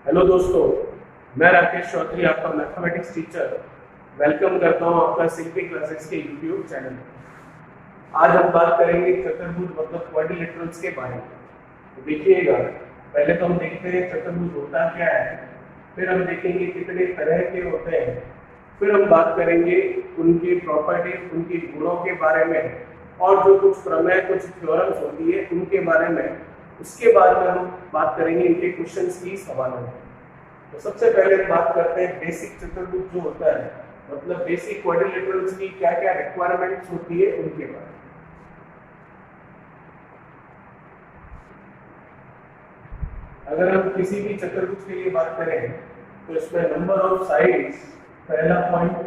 Hello दोस्तों, मैं राकेश चौधरी, आपका मैथमेटिक्स टीचर वेलकम करता हूं आपका सिंपली क्लासेस के यूट्यूब चैनल में। आज हम बात करेंगे चतुर्भुज मतलब क्वाड्रिलेटरल्स के बारे में। तो देखिएगा, पहले तो हम देखते हैं चतुर्भुज होता क्या है, फिर हम देखेंगे कितने तरह के होते हैं, फिर हम बात करेंगे उनकी प्रॉपर्टीज, उनकी गुणों के बारे में, और जो कुछ प्रमेय, कुछ थ्योरम्स होती है उनके बारे में। उसके बाद में हम बात करेंगे इनके क्वेश्चंस की, सवालों में। तो सबसे पहले हम बात करते हैं बेसिक चतुर्भुज जो होता है, मतलब बेसिक क्वाड्रिलेटरल्स की क्या क्या रिक्वायरमेंट्स होती है उनके बारे में। अगर हम किसी भी चतुर्भुज के लिए बात करें तो इसमें नंबर ऑफ साइड्स पहला पॉइंट।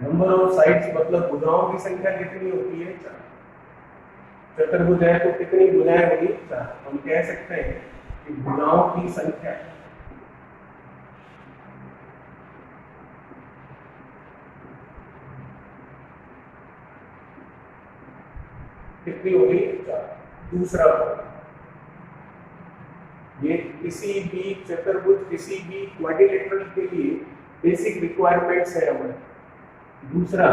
नंबर ऑफ साइड्स मतलब भुजाओं की संख्या कितनी होती है? 4। चतुर्भुज है तो कितनी भुजाएं होगी? 4। हम कह सकते हैं कि भुजाओं की संख्या कितनी होगी? 4। दूसरा, ये किसी भी चतुर्भुज, किसी भी क्वाड्रिलेटरल के लिए बेसिक रिक्वायरमेंट्स है हमारे। दूसरा,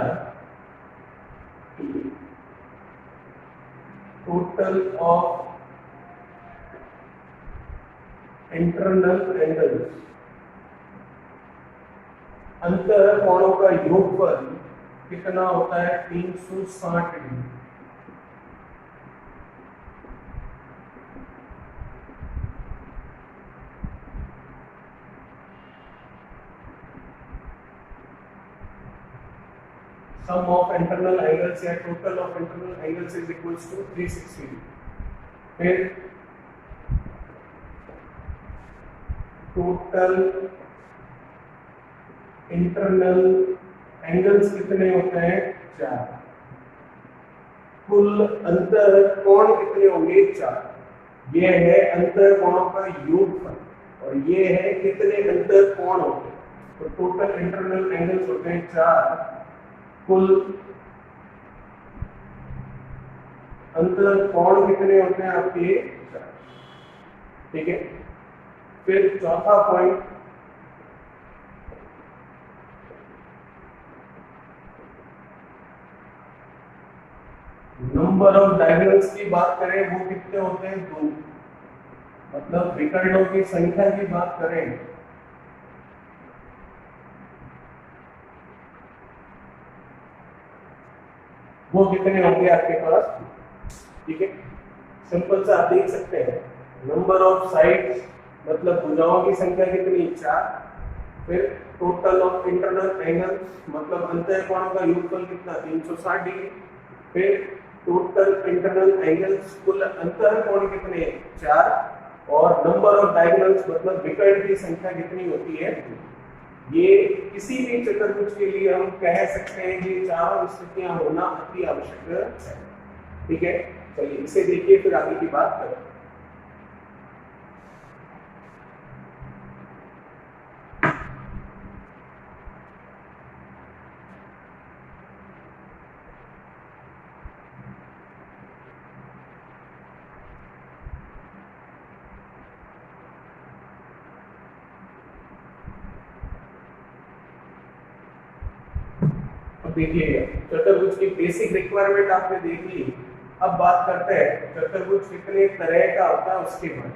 टोटल ऑफ इंटरनल एंगल्स, अंतर कोणों का योगफल कितना होता है? 360 degree. Sum of internal angles या total of internal angles is equals to 360 degree. फिर टोटल इंटरनल एंगल्स कितने होते हैं? 4। कुल अंतर कोण कितने होंगे? 4। ये है अंतर कोणों का योगफल, और ये है कितने अंतर कोण होते हैं। तो टोटल इंटरनल एंगल्स होते हैं 4, कुल अंतर कोण कितने होते हैं आपके? 4। ठीक है। फिर चौथा पॉइंट, नंबर ऑफ डायगोनल्स की बात करें, वो कितने होते हैं? 2। मतलब विकर्णों की संख्या की बात करें वो कितने होंगे आपके पास? ठीक है, सिंपल सा आप देख सकते हैं। नंबर ऑफ साइड्स मतलब भुजाओं की संख्या कितनी? 4। फिर टोटल ऑफ इंटरनल एंगल्स मतलब अंतःकोणों का योगफल कितना? 360 डिग्री। फिर टोटल इंटरनल एंगल्स, कुल अंतःकोण कितने? 4। और नंबर ऑफ डायगोनल्स मतलब विकर्ण की संख्या कितनी होती है? ये किसी भी चतुर्भुज के लिए हम कह सकते हैं कि चारों स्थितियां होना अति आवश्यक है। ठीक है, चलिए इसे देखिए, फिर आगे की बात करें। देखिए, चतुर्भुज की बेसिक रिक्वायरमेंट आपने देख ली। अब बात करते हैं चतुर्भुज कितने तरह का होता है उसके बारे में।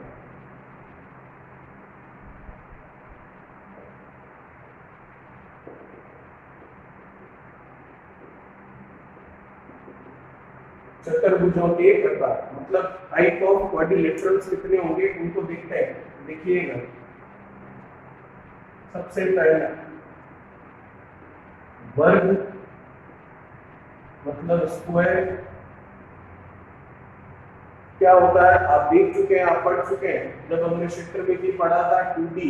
चतुर्भुजों के प्रकार मतलब टाइप ऑफ क्वाड्रिलेटरल्स कितने होंगे उनको देखते हैं। देखिएगा, सबसे पहला वर्ग मतलब स्क्वायर। क्या होता है आप देख चुके हैं, आप पढ़ चुके हैं। जब हमने क्षेत्रमिति पढ़ा था 2D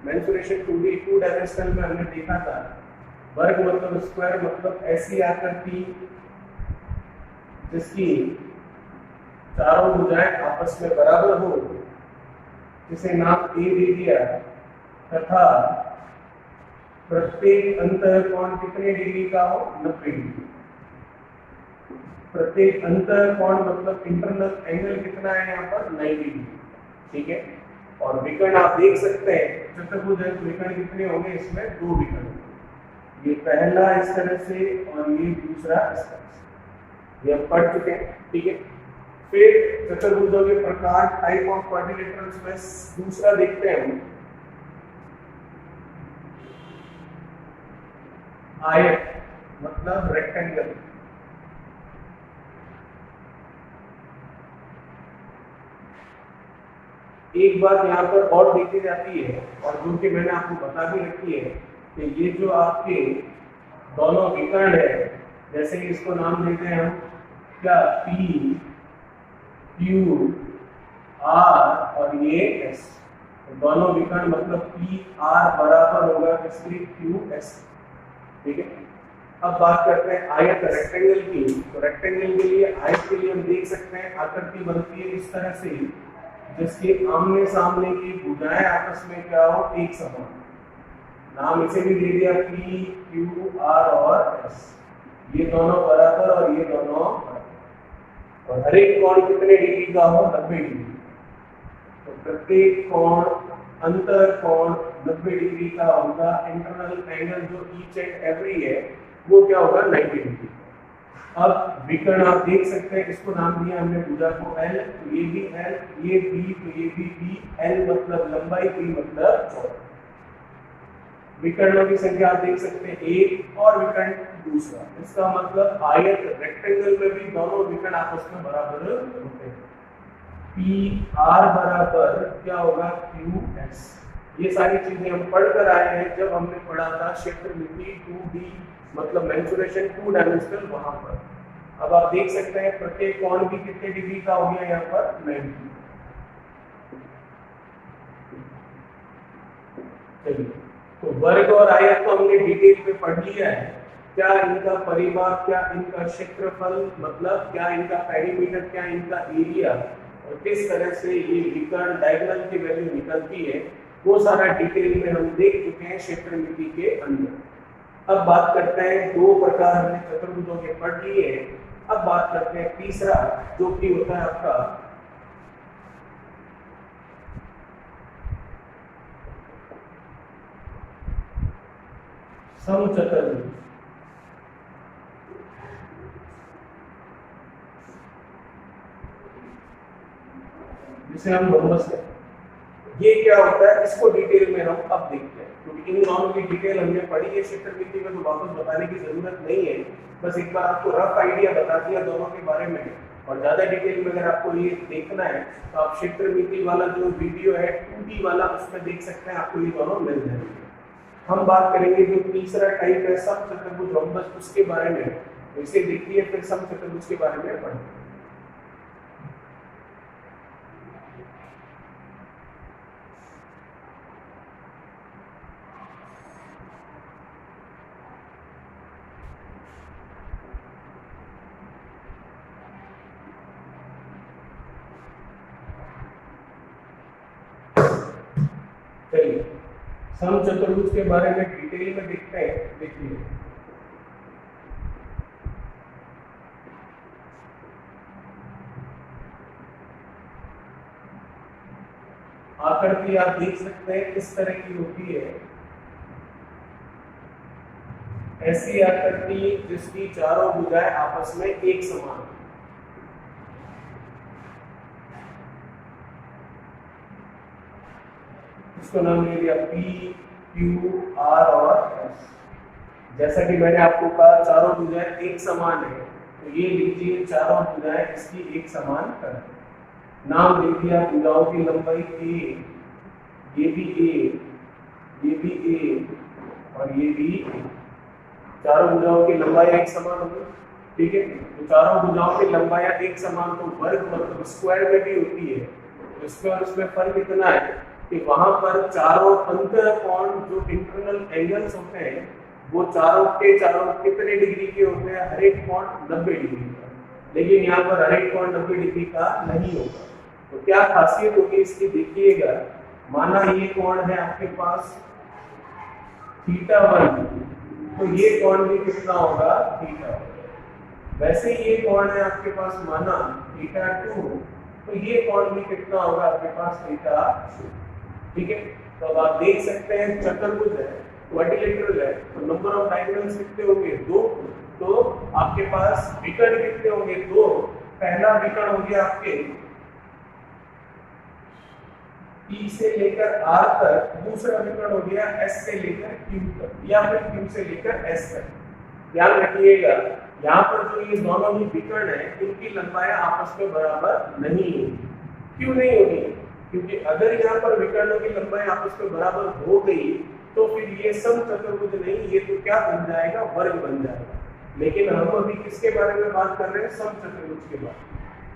मेंसुरेशन, 2D 2 डायमेंशनल में हमने देखा था। वर्ग मतलब स्क्वायर मतलब ऐसी आकृति जिसकी चारों भुजाएं आपस में बराबर हो, जिसे नाम ए दे दिया, तथा प्रत्येक अंतःकोण कितने डिग्री का हो? 90 डिग्री। प्रत्येक अंतर कोण मतलब इंटरनल एंगल कितना है यहाँ पर 90 डिग्री, ठीक है। और विकर्ण आप देख सकते हैं चतुर्भुज है, विकर्ण कितने होंगे इसमें, 2 विकर्ण, ये पहला इस तरह से और ये दूसरा इस तरह से, ये हम पढ़ चुके हैं, ठीक है। फिर चतुर्भुजों के प्रकार, टाइप ऑफ क्वाड्रिलेटरल्स में दूसरा देखते हैं हम, आयत मतलब रेक्टेंगल। एक बात यहाँ पर और देखी जाती है और जो कि मैंने आपको बता भी रखी है कि ये जो आपके दोनों विकर्ण है, जैसे कि इसको नाम देते हैं हम क्या, P, Q, R और ये S, तो दोनों विकर्ण मतलब P R बराबर होगा किसके, Q S, ठीक है। अब बात करते हैं आयत रेक्टेंगल की, तो रेक्टेंगल के लिए, आयत के लिए हम देख सकते हैं आकृति बनती है इस तरह से जिसके आमने सामने की भुजाएं आपस में क्या हो, एक समान, नाम इसे भी दे दिया P, Q, R और S, ये दोनों बराबर और ये दोनों बराबर, और हर एक कोण कितने डिग्री का हो, 90 डिग्री, तो प्रत्येक कोण अंतर कोण 90 डिग्री का होगा। इंटरनल एंगल जो ईच एंड एवरी है वो क्या होगा, 90 डिग्री। अब विकर्ण आप देख सकते हैं, इसको नाम दिया हमने भुजा को L, तो ये भी L, ये B, तो ये भी B, L मतलब लंबाई, B मतलब चौड़ाई। विकर्णों की संख्या आप देख सकते हैं एक और विकर्ण दूसरा, इसका मतलब आयत रेक्टेंगल में भी दोनों विकर्ण आपस में बराबर होते हैं। P R बराबर क्या होगा, Q S। ये सारी चीजें हम पढ़कर आए हैं जब हमने पढ़ा था क्षेत्रमिति 2D मतलब मेंसुरेशन 2 डायमेंशनल, वहां पर। अब आप देख सकते हैं प्रत्येक कोण भी कितने डिग्री का हो गया यहाँ पर, 90। चलिए, तो वर्ग और आयत तो हमने डिटेल में पढ़ लिया है, क्या इनका परिमाप, क्या इनका क्षेत्रफल मतलब क्या इनका पेरीमीटर, क्या इनका एरिया और किस तरह से ये विकर्ण डायगोनल की वैल्यू निकलती है, वो सारा डिटेल में हम देख चुके हैं क्षेत्रमिति के अंदर। अब बात करते हैं, दो प्रकार हमने चतुर्भुजों के पढ़ लिए हैं, अब बात करते हैं तीसरा जो कि होता है आपका समचतुर्भुज, जिसे हम रोमस कहते हैं। ये क्या होता है, इसको डिटेल में हम अब देखते हैं, क्योंकि इन दोनों की डिटेल हमने पढ़ी है क्षेत्रमिति में, तो वापस बताने की जरूरत नहीं है, बस एक बार आपको रफ आइडिया बता दिया दोनों के बारे में। और ज्यादा डिटेल में अगर आपको ये देखना है तो आप क्षेत्रमिति वाला जो वीडियो है 2D वाला, उसमें देख सकते हैं, आपको ये दोनों मिल जाएंगे। हम बात करेंगे जो तीसरा टाइप है समचतुर्भुज रोम्बस, उसके बारे में, तो इसे देखिए फिर समचतुर्भुज के बारे में पढ़ेंगे। चलिए समचतुर्भुज के बारे में डिटेल में देखते हैं। देखिए आकृति आप देख सकते हैं किस तरह की होती है, ऐसी आकृति जिसकी चारों भुजाएं आपस में एक समान है। इसको नाम दे दिया P, Q, R और S। जैसा कि मैंने आपको कहा चारों भुजाएं एक समान है, तो ये लीजिए चारों भुजाएं इसकी एक समान कर, नाम दे दिया भुजाओं की लंबाई A, ये भी A, ये भी A और ये भी A। चारों भुजाओं की लंबाई एक समान होगी, ठीक है। तो चारों भुजाओं की लंबाई एक समान, तो वर्ग मतलब स्क्वायर में भी होती है, तो इसमें और इसमें फर्क इतना है कि वहां पर चारों अंतर कोण जो इंटरनल एंगल्स होते हैं वो चारों के चारों कितने डिग्री के होते हैं, हर एक कोण 90 डिग्री का, लेकिन यहाँ पर हर एक कोण 90 डिग्री का नहीं होगा। तो क्या खासियत होगी इसकी, देखिएगा, माना ये कोण है आपके पास θ1, तो ये कोण भी कितना होगा, θ1। वैसे ही ये कोण है आपके पास माना थीटा 2, तो ये कोण भी कितना होगा आपके पास थीटा 2। ठीक है, तो अब आप देख सकते हैं चतुर्भुज है, क्वाड्रिलेटरल है, तो नंबर ऑफ डायगोनल्स कितने होंगे 2, तो आपके पास विकर्ण कितने होंगे 2। पहला विकर्ण हो गया आपके P से लेकर R तक, दूसरा विकर्ण हो गया S से लेकर Q तक या फिर Q से लेकर S तक। ध्यान रखिएगा यहाँ पर जो ये दोनों ही विकर्ण है इनकी लंबाई आपस में बराबर नहीं होगी। क्यों नहीं होगी? क्योंकि अगर यहाँ पर विकर्णों की लंबाई आपस में बराबर हो गई तो फिर ये समचतुर्भुज नहीं, ये तो क्या बन जाएगा, वर्ग बन जाएगा। लेकिन हम अभी किसके बारे में बात कर रहे हैं, समचतुर्भुज के बारे में।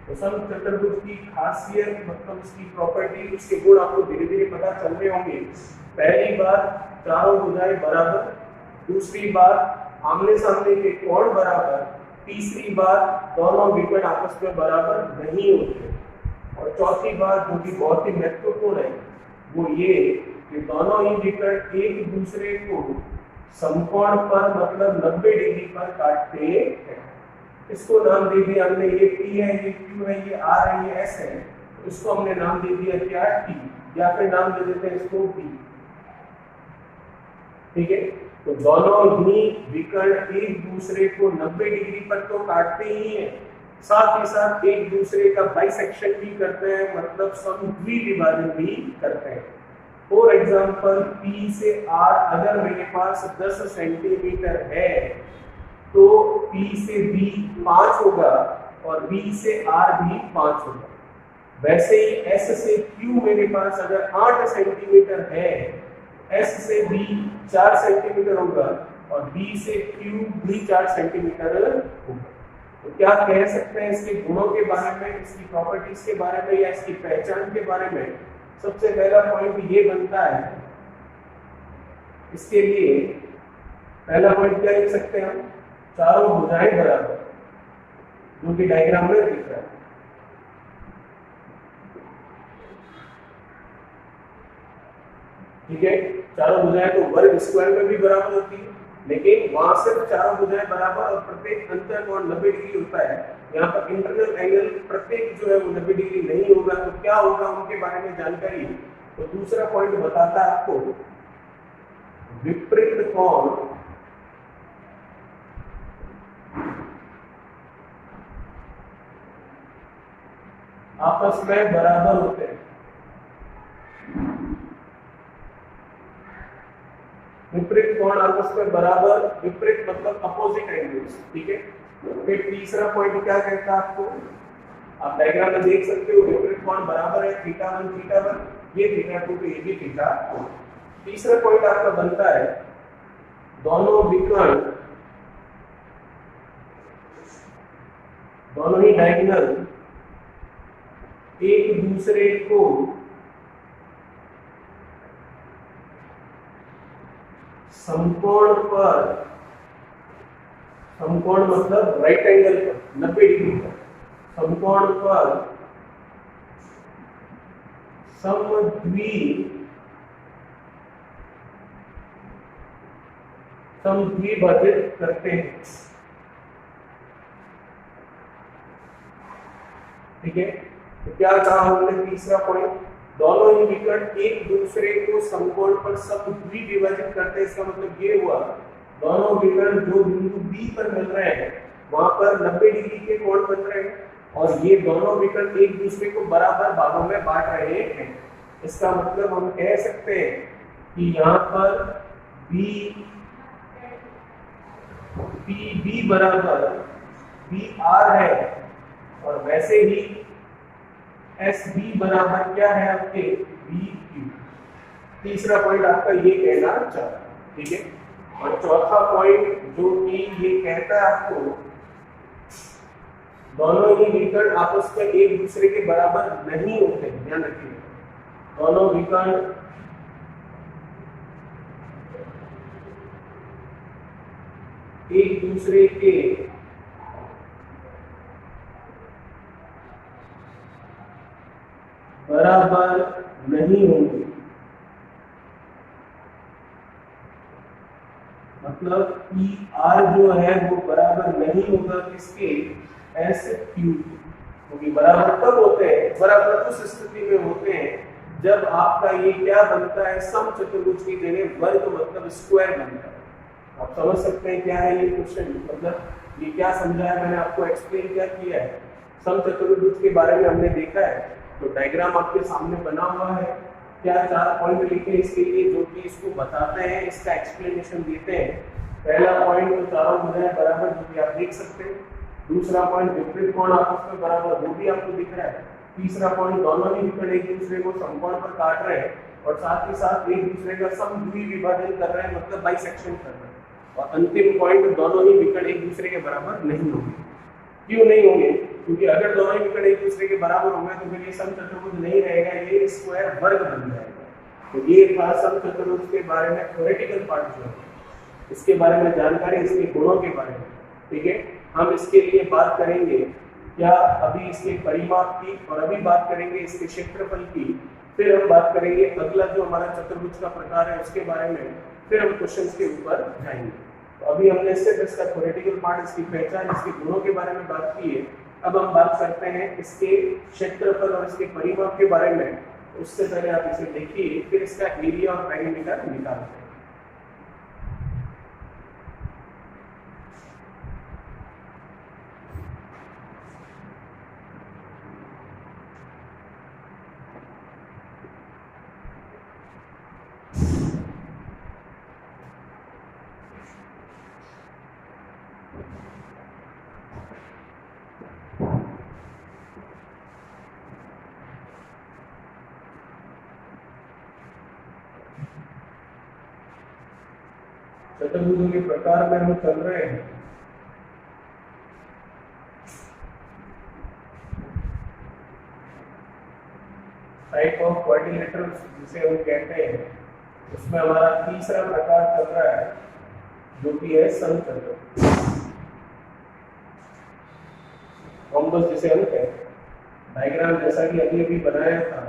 तो समचतुर्भुज की खासियत मतलब उसकी प्रॉपर्टी, उसके गुण आपको धीरे धीरे पता चल रहे होंगे। पहली बात चारों भुजाएं बराबर, दूसरी बात आमने सामने के कोण बराबर, तीसरी बात दोनों विकर्ण आपस में बराबर नहीं होते, और चौथी बात जो कि बहुत ही महत्वपूर्ण है वो ये कि दोनों ही विकर्ण एक दूसरे को समकोण पर मतलब 90 डिग्री पर काटते हैं। इसको नाम दे दिया हमने, ये P है, ये Q है, ये R है, ये S है, तो इसको हमने नाम दे दिया क्या, T, या फिर नाम दे देते हैं इसको P। ठीक है, तो दोनों ही विकर्ण एक दूसरे को 90 डिग्री पर तो काटते ही हैं, साथ ही साथ एक दूसरे का बाइसेक्शन भी करते हैं, मतलब समद्विभाजन भी करते हैं। फॉर एग्जांपल P से R अगर मेरे पास 10 सेंटीमीटर है तो P से B 5 होगा और B से R भी 5 होगा। वैसे ही S से Q मेरे पास अगर 8 सेंटीमीटर है, S से B 4 सेंटीमीटर होगा और B से Q भी 4 सेंटीमीटर होगा। तो क्या कह सकते हैं इसके गुणों के बारे में, इसकी प्रॉपर्टीज के बारे में या इसकी पहचान के बारे में? सबसे पहला पॉइंट ये बनता है, इसके लिए पहला पॉइंट क्या लिख सकते हैं हम, चारों भुजाएं बराबर, जो कि डायग्राम में दिख रहा है। ठीक है, चारों भुजाएं तो वर्ग स्क्वायर में भी बराबर होती है, लेकिन वहां सिर्फ चारों भुजाएं बराबर और प्रत्येक अंतर कोण 90 डिग्री होता है। यहाँ पर इंटरनल एंगल प्रत्येक जो है वो 90 डिग्री नहीं होगा, तो क्या होगा उनके बारे में जानकारी। तो दूसरा पॉइंट बताता है आपको विपरीत कोण आपस में बराबर होते हैं। विपरीत कोण आपस में बराबर, विपरीत मतलब अपोजिट एंगल्स। ठीक है, फिर तीसरा पॉइंट क्या कहता है आपको, आप डायग्राम में देख सकते हो, विपरीत कोण बराबर है θ1 θ1, ये θ2 पे ये भी θ2। तीसरा पॉइंट आपका बनता है दोनों विकर्ण, दोनों ही डायगोनल एक दूसरे को समकोण पर, समकोण मतलब राइट एंगल पर 90 डिग्री पर, समकोण पर समद्विभाजित करते हैं। ठीक है, तो क्या कहा हमने तीसरा पॉइंट, दोनों ही विकर्ण एक दूसरे को समकोण पर समद्विभाजित करते हैं। इसका मतलब ये हुआ दोनों विकर्ण जो बिंदु B पर मिल रहे हैं वहां पर 90 डिग्री के कोण बन रहे हैं, और ये दोनों विकर्ण एक दूसरे को बराबर भागों में बांट रहे हैं। इसका मतलब हम कह सकते हैं कि यहाँ पर B बराबर BR है, और वैसे ही SB बराबर क्या है आपके BQ। तीसरा पॉइंट आपका ये कहना चाहता है। ठीक है, और चौथा पॉइंट जो कि ये कहता है आपको दोनों ही विकर्ण आपस में एक दूसरे के बराबर नहीं होते। ध्यान रखिए, दोनों विकर्ण एक दूसरे के बराबर नहीं होंगे, मतलब पी आर जो है वो बराबर नहीं होगा किसके, एस क्यू, क्योंकि बराबर कब होते हैं, बराबर उस स्थिति में होते हैं जब आपका ये क्या बनता है, समचतुर्भुज की जगह वर्ग मतलब स्क्वायर बनता है। आप समझ सकते हैं क्या है ये क्वेश्चन, मतलब ये क्या समझा है मैंने आपको, एक्सप्लेन क्या किया है। समचतुर्भुज के बारे में हमने देखा है, तो डायग्राम आपके सामने बना हुआ है, क्या 4 पॉइंट लिखे इसके लिए जो कि इसको बताते हैं, इसका एक्सप्लेनेशन देते हैं। पहला पॉइंट तो चारों भुजाएं बराबर, जो कि आप देख सकते हैं। दूसरा पॉइंट विपरीत कोण आपस में बराबर, वो भी आपको दिख रहा है। तीसरा पॉइंट दोनों ही विकर्ण एक दूसरे को समकोण पर काट रहे हैं और साथ ही साथ एक दूसरे का समद्वि विभाजन कर रहे हैं, मतलब बाइसेक्शन कर रहे हैं। और अंतिम पॉइंट दोनों ही विकर्ण एक दूसरे के बराबर नहीं होंगे। क्यों नहीं होंगे, क्योंकि अगर दोनों ही विकर्ण एक दूसरे के बराबर होंगे तो फिर ये समचतुर्भुज नहीं रहेगा, ये स्क्वायर वर्ग बन जाएगा। तो ये था समचतुर्भुज के बारे में थ्योरेटिकल पार्ट जो है, इसके बारे में जानकारी, इसके गुणों के बारे में। ठीक है, हम इसके लिए बात करेंगे क्या अभी इसके परिमाप की, और अभी बात करेंगे इसके क्षेत्रफल की, फिर हम बात करेंगे अगला जो हमारा चतुर्भुज का प्रकार है उसके बारे में, फिर हम क्वेश्चंस के ऊपर जाएंगे। तो अभी हमने सिर्फ इसका थ्योरेटिकल पार्ट, इसकी पहचान, इसके गुणों के बारे में बात की है। अब हम बात करते हैं इसके क्षेत्रफल और इसके परिमाप के बारे में। उससे पहले आप इसे देखिए, फिर इसका एरिया और पेरीमीटर निकालते हैं। चतुर्भुजों के प्रकार में हम चल रहे हैं। टाइप ऑफ क्वाड्रिलेटरल्स जिसे हम कहते हैं, उसमें हमारा तीसरा प्रकार चल रहा है जो कि है समचतुर्भुज, रोम्बस जिसे हम कहते हैं। डायग्राम जैसा कि अभी अभी बनाया था,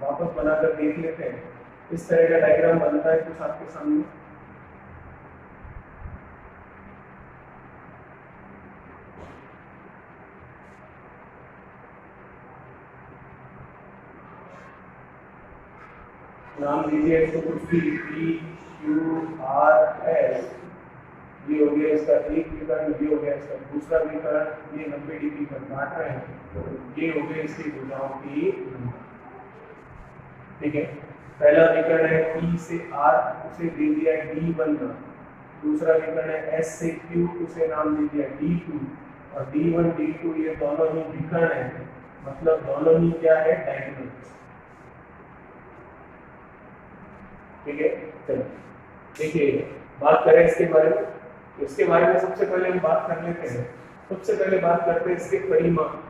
वापस बनाकर देख लेते हैं। इस तरह का डायग्राम बनता है कुछ आपके सामने। नाम दीजिए इसको कुछ भी, पी क्यू आर एस। ये हो गया इसका एक विकर्ण, ये हो गया इसका दूसरा विकर्ण, ये 90 डिग्री पर काट रहे हैं। ये हो गया इसकी भुजाओं की लंबाई। ठीक है, पहला विकर्ण है P से R, उसे दे दिया D1। दूसरा विकर्ण है S से Q, उसे नाम दे दिया D2। और D1 D2 ये दोनों ही विकर्ण है, मतलब दोनों ही क्या है, डायगोनल। ठीक है, चलो देखिए बात करें इसके बारे में। इसके बारे में सबसे पहले हम बात कर लेते हैं। सबसे पहले बात करते हैं इसके परिमाप।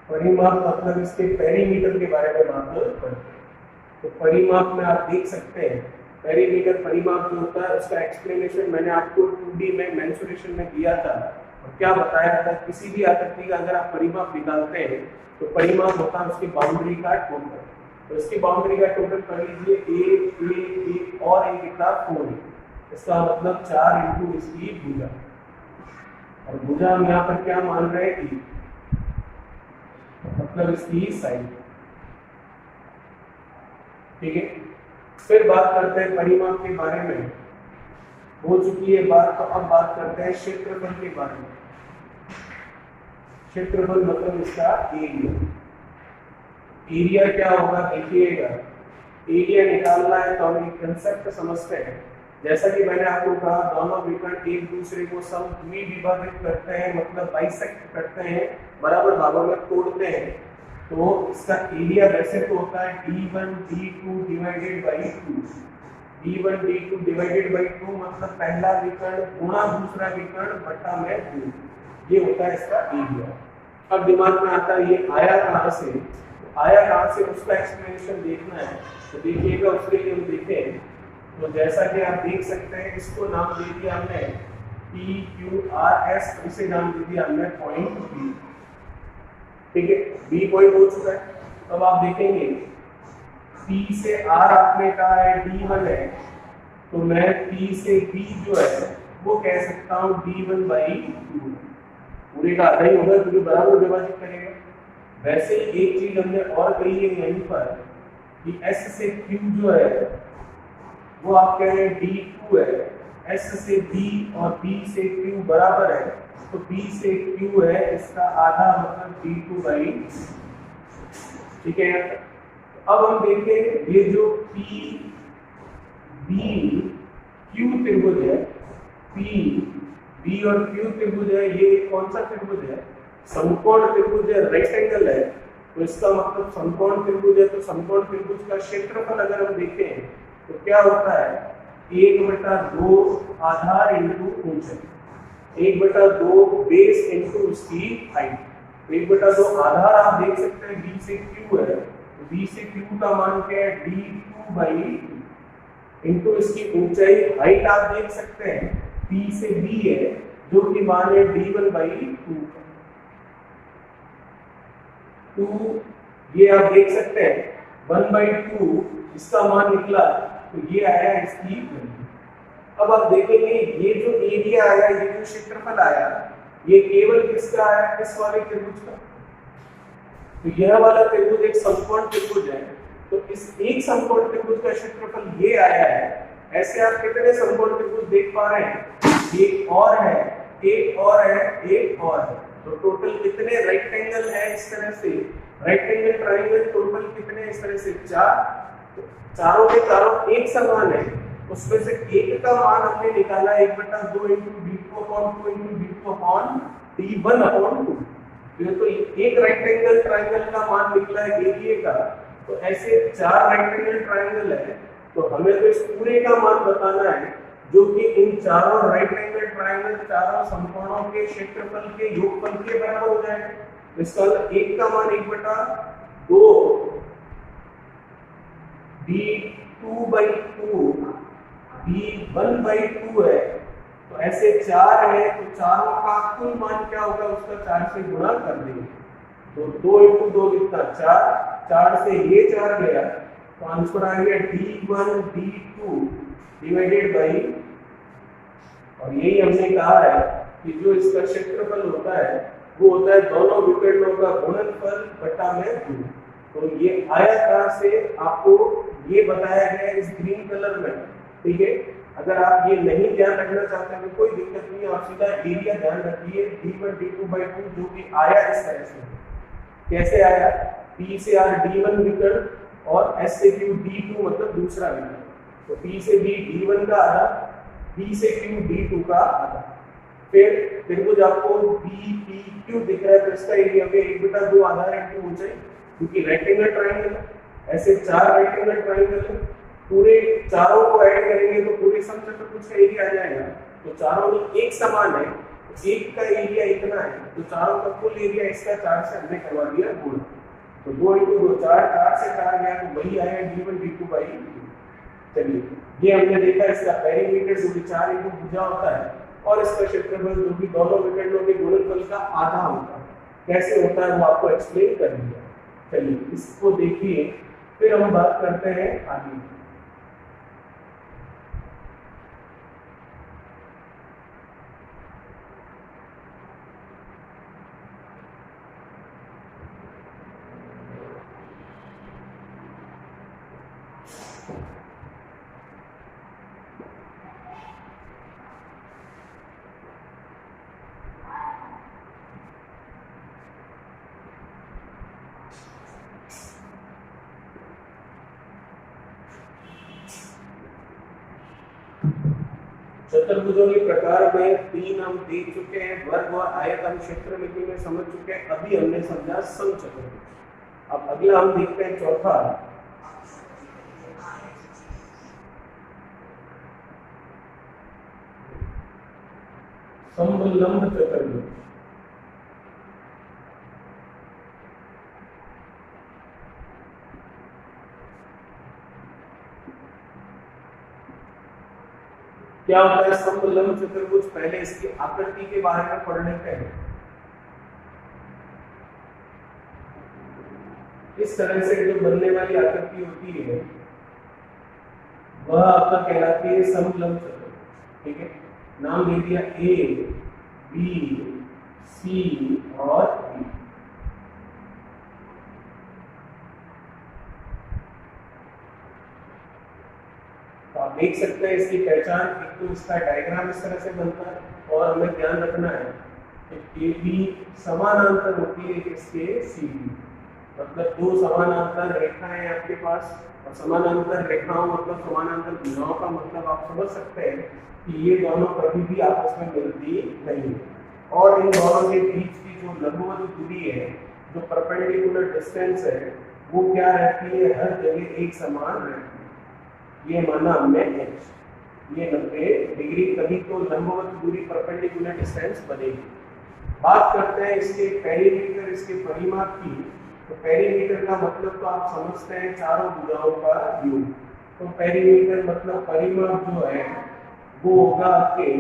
परिमाप मतलब इसके पेरीमीटर के बारे में बात करते हैं। तो परिमाप में आप देख सकते हैं, पेरीमीटर परिमाप जो होता है उसका एक्सप्लेनेशन मैंने आपको 2D में मेंसुरेशन में दिया था। और क्या बताया था, किसी भी आकृति का अगर आप परिमाप निकालते हैं तो परिमाप होता है उसकी बाउंड्री का टोटल। तो इसकी बाउंड्री का टोटल कर लीजिए, ए और ए कितना 4। इसका मतलब 4 इंटू इसकी भुजा, और भुजा हम यहाँ पर क्या मान रहे हैं, e, मतलब इसकी साइड। ठीक है, फिर बात करते हैं परिमाप के बारे में। हो चुकी है बात, तो अब बात करते हैं क्षेत्रफल के बारे में। क्षेत्रफल मतलब इसका एरिया। एरिया क्या होगा देखिएगा, एरिया निकालना है तो हम एक कंसेप्ट समझते हैं। जैसा कि मैंने आपको कहा, दोनों विकर्ण एक दूसरे को समद्वि विभाजित करते हैं, मतलब बाइसेक्ट करते हैं, बराबर भागों में तोड़ते हैं। तो इसका एरिया वैसे तो होता है d1 d2 divided by 2। d1 d2 divided by 2 मतलब पहला विकर्ण गुणा दूसरा विकर्ण बटा में 2, ये होता है इसका एरिया। अब दिमाग में आता है ये आया कहाँ से, आया कहाँ से, उसका एक्सप्लेनेशन देखना है। तो देखिएगा, उसके लिए हम देखें तो जैसा कि आप देख सकते हैं, इसको नाम दे दिया हमने पी क्यू आर एस, इसे नाम दे दिया हमने पॉइंट बी। ठीक है, बी पॉइंट हो चुका है। अब आप देखेंगे P से R आपने कहा है D1 है, तो मैं P से B जो है वो कह सकता हूँ D1/2, पूरे का आधा ही होगा क्योंकि बराबर विभाजित करेगा। वैसे एक चीज हमने और कही है यहीं पर कि S से Q जो है वो आप कह रहे हैं D2 है, S से B और B से Q बराबर है, तो B से Q है, इसका आधा मतलब D2/2, ठीक है। अब हम देखें ये जो P B Q त्रिभुज है, P B और Q त्रिभुज है, ये कौन सा त्रिभुज है? समकोण त्रिभुज है, रेक्टेंगल है, तो इसका मतलब समकोण त्रिभुज है, तो समकोण त्रिभुज का क्षेत्रफल अगर हम देखें तो क्या होता है 1/2 आधार इंटू ऊंचाई, 1/2 बेस इंटू उसकी हाइट। 1/2 आधार आप देख सकते हैं B से Q है, तो B से Q का मान क्या है D2/2 इंटू इसकी ऊंचाई, हाइट आप देख सकते हैं P से B है जो कि मान है D1/2, 2 ये आप देख सकते हैं 1/2 इसका मान निकला, तो ये आया इसकी वैल्यू। अब आप देखेंगे ये जो एरिया आया, ये जो क्षेत्रफल आया, ये केवल किसका आया? इस वाले त्रिभुज का। तो यह वाला त्रिभुज एक समकोण त्रिभुज है, तो इस एक समकोण त्रिभुज का क्षेत्रफल ये आया है। ऐसे आप कितने समकोण त्रिभुज देख पा रहे हैं? एक और है, एक और है, एक और है, तो टोटल कितने रेक्टेंगल है? इस तरह से रेक्टेंगल ट्रायंगल टोटल कितने? इस तरह से 4। चारों के चारों एक समान है, उसमें से एक का मान हमने निकाला 1/2 इंटू D2/2 इंटू D2/D1/2। तो एक रेक्टेंगल ट्रायंगल का मान निकला है एरिया का, तो ऐसे 4 रेक्टेंगल ट्रायंगल है, तो हमें तो इस पूरे का मान बताना है जो कि इन चारों रेक्टेंगल ट्रायंगल, चारों समकोणों के क्षेत्रफल के योगफल के बराबर हो जाएगा। इसका मतलब एक का मान 1/2 D2/2 D1/2 है, तो ऐसे 4 है, तो चारों का कुल मान क्या होगा? उसका 4 से गुणा कर देंगे, तो 2 इंटू 2 कितना? 4, 4 से ये 4 गया, तो आंसर आ गया D1/2 डिवाइडेड बाई, और यही हमने कहा है कि जो इसका क्षेत्रफल होता है वो होता है दोनों विकर्णों का गुणनफल बटा में 2। तो ये आयताकार से आपको ये बताया गया इस ग्रीन कलर में, ठीक है। अगर आप ये नहीं ध्यान रखना चाहते हैं तो कोई दिक्कत नहीं है, आप सीधा एरिया ध्यान रखिए D1/2 जो कि आया इस तरह से। कैसे आया? P से R D1 विकर्ण और S से Q D2 मतलब दूसरा विकर्ण, तो P से B D1 का आधा, B से Q D2 का आधा। फिर त्रिभुज आपको BPQ दिख रहा है, तो इसका एरिया भी 1/2 आधार इंटू ऊंचाई, क्योंकि रेक्टेंगल ट्रायंगल है, ऐसे 4 रेक्टेंगल ट्रायंगल है, पूरे चारों को ऐड करेंगे तो पूरे समचतुर्भुज का एरिया आ जाएगा। तो चारों में एक समान है, तो एक का एरिया इतना है, तो चारों का कुल एरिया इसका 4 से हमने करवा दिया गुणा, तो 2 इंटू 2 4, 4 से 4 गया, तो वही आया D1/2। चलिए ये हमने देखा इसका पेरीमीटर जो कि 4 इंटू भुजा होता है, और इसका क्षेत्रफल जो कि दोनों विकर्णों के गुणनफल का आधा होता है। कैसे होता है वो आपको एक्सप्लेन कर दिया। चलिए इसको देखिए, फिर हम बात करते हैं आगे। चतुर्भुजों के प्रकार में 3 हम देख चुके हैं, वर्ग और आयत हम क्षेत्रमिति में समझ चुके हैं, अभी हमने समझा समचतुर्भुज। अब अगला हम देखते हैं चौथा, समलंब चतुर्भुज। क्या होता है समलंब चतुर्भुज? पहले इसकी आकृति के बारे में पढ़ लेते हैं। इस तरह से जो बनने वाली आकृति होती है वह आपका कहलाती है समलंब चतुर्भुज। ठीक है, नाम दे दिया ए बी सी और डी। तो आप देख सकते हैं इसकी पहचान, एक तो इसका डायग्राम इस तरह से बनता है और हमें ध्यान रखना है कि ए बी समानांतर होती है किसके, सी डी। मतलब दो समानांतर रेखाएं आपके पास, और समानांतर रेखाओं मतलब समानांतर भुजाओं का मतलब आप समझ सकते हैं कि ये दोनों कभी भी आपस में मिलती नहीं है। और इन दोनों के बीच की जो लंबवत दूरी है, जो परपेंडिकुलर डिस्टेंस है, वो क्या रहती है, हर जगह एक समान रहती है। ये माना हमने h, ये 90 डिग्री, तभी तो लंबवत दूरी परपेंडिकुलर डिस्टेंस बनेगी। बात करते हैं इसके पेरीमीटर, इसके परिमाप की। तो पेरीमीटर का मतलब तो आप समझते हैं चारों भुजाओं का योग। तो पेरीमीटर मतलब परिमाप जो है वो होगा आपके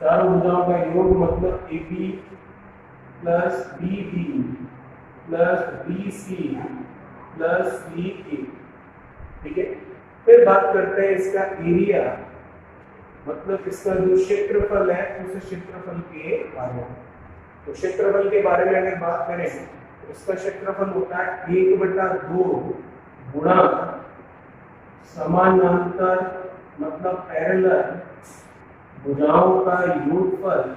चारों भुजाओं का योग, मतलब A B plus B D plus B C plus C A. ठीक है, फिर बात करते हैं इसका एरिया, मतलब इसका जो क्षेत्रफल है उस क्षेत्रफल के बारे में। तो क्षेत्रफल के बारे में अगर बात करें तो इसका क्षेत्रफल होता है 1/2 गुणा समानांतर मतलब पैरेलल भुजाओं का योगफल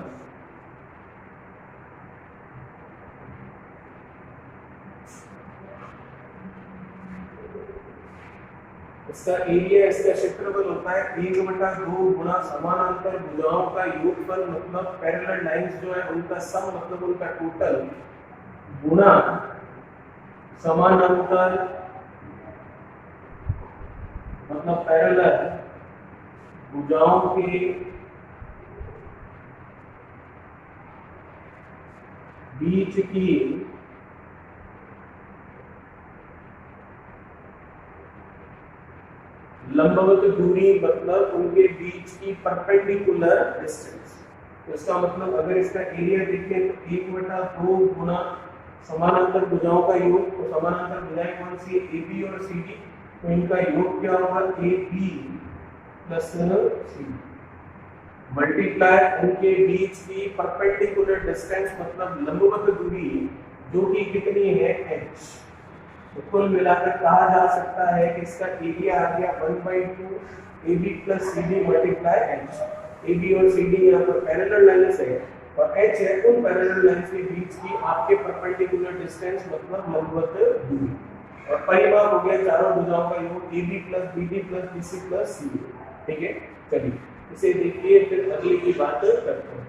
इसका एरिया, इसका क्षेत्रफल होता है 1/2 गुणा समानांतर भुजाओं का योगफल मतलब पैरेलल लाइंस जो है उनका सम मतलब उनका टोटल, गुणा समानांतर मतलब पैरेलल भुजाओं के बीच की लंबवत दूरी मतलब उनके बीच की परपेंडिकुलर डिस्टेंस। तो इसका मतलब अगर इसका एरिया देखें तो 1/2 गुणा समानांतर भुजाओं का योग, तो समानांतर भुजाएं कौन सी है, ए बी और सी डी। तो इनका योग क्या होगा, A B plus C D multiply उनके बीच की परपेंडिकुलर डिस्टेंस मतलब लंबवत दूरी जो कि कितनी है, h। तो कुल मिलाकर कहा जा सकता है कि इसका एरिया आ गया 1/2 A B plus C D multiply h। A B और सी डी यहाँ पर पैरेलल लाइंस है और h है उन पैरेलल लाइंस के बीच की आपके परपेंडिकुलर डिस्टेंस मतलब लंबवत दूरी। और परिमाप हो गया चारों भुजाओं का योग A B plus B D plus B C plus C. ठीक है, चलिए इसे देखिए, फिर अगली की बात करते हैं।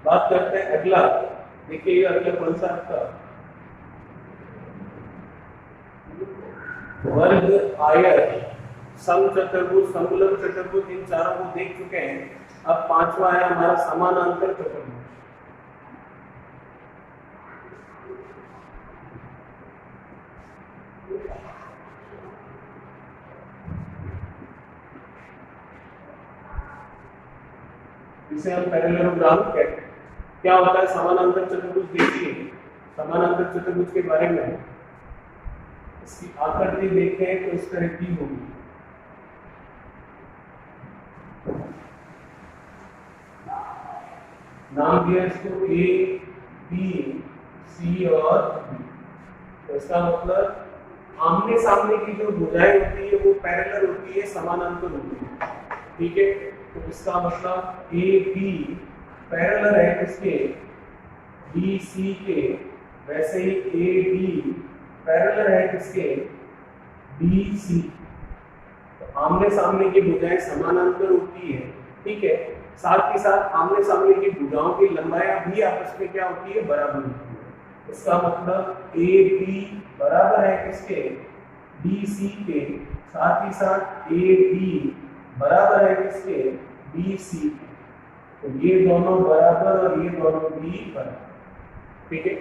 बात करते हैं अगला, देखिए ये अगला कौन सा आपका वर्ग आयत समचतुर्भुज समलंब चतुर्भुज, इन चारों को देख चुके हैं। अब पांचवा है हमारा समानांतर चतुर्भुज। इसे हम पैरेललोग्राम कहते हैं। क्या होता है समानांतर चतुर्भुज, देखिए समानांतर चतुर्भुज के बारे में इसकी आकृति देखें तो इस तरह की होगी। नाम दिया इसको ए बी सी और डी। तो इसका मतलब आमने सामने की जो भुजाएं होती है वो पैरेलल होती है, समानांतर होती है। ठीक है, तो इसका मतलब ए बी पैरेलल है किसके, बी सी के, वैसे ही ए बी पैरेलल है किसके, बी सी। तो आमने सामने की भुजाएं समानांतर होती है। ठीक है, साथ ही साथ आमने सामने की भुजाओं की लंबाई भी आपस में क्या होती है, बराबर होती है। इसका मतलब ए बी बराबर है किसके, डी सी के, साथ ही साथ ए डी बराबर है किसके, बी सी के। तो ये दोनों बराबर और ये दोनों भी बराबर, ठीक है।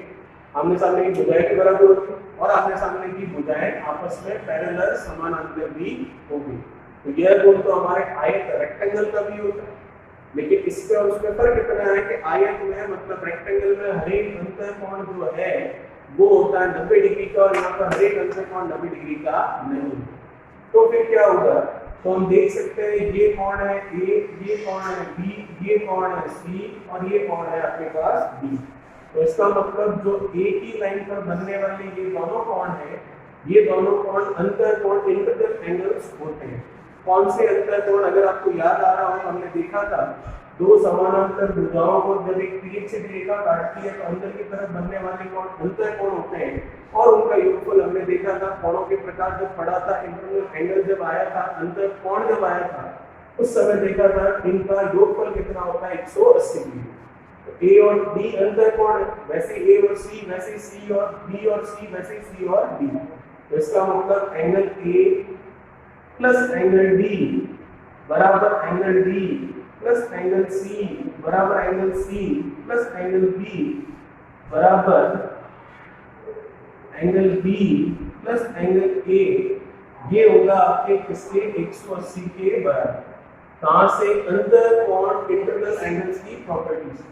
आमने सामने की भुजाएं के बराबर होती है और आमने सामने की भुजाएं आपस में पैरेलल समानांतर भी होगी। तो यह गुण तो हमारे आयत रेक्टेंगल का भी होता है, लेकिन इस पे और उस पे फर्क इतना है कि आयत में मतलब रेक्टेंगल में हर एक अंतःकोण जो है वो होता है 90 डिग्री का और यहाँ पर हर एक अंतःकोण 90 डिग्री का नहीं। तो फिर क्या होगा, तो हम देख सकते हैं ये कोण है ए, ये कोण है बी, ये कोण है सी और ये कोण है अपने पास डी। तो इसका मतलब जो एक ही लाइन पर बनने वाले ये दोनों कोण है, ये दोनों कोण अंतःकोण इंटरनल एंगल्स होते हैं। कौन से अंतःकोण, अगर आपको याद आ रहा हो हमने देखा था दो समानांतर भुजाओं को जब एक तिरछी रेखा काटती है तो अंदर की तरफ बनने वाले कोण अंतःकोण होते हैं और उनका योगफल हमने देखा था। कोणों के प्रकार जब पढ़ा था, इंटरनल एंगल जब आया था, अंतःकोण जब आया था, उस समय देखा था इनका योगफल कितना होता है 180 डिग्री। तो ए और डी अंतःकोण है, वैसे ए और सी, वैसे सी और बी और सी, वैसे सी और डी। तो इसका मतलब angle A plus angle D बराबर angle D plus angle C बराबर angle C plus angle B बराबर angle B plus angle A, ये होगा आपके किसके 180 के बराबर। कहां से, अंतःकोण इंटरनल एंगल्स की प्रॉपर्टी से।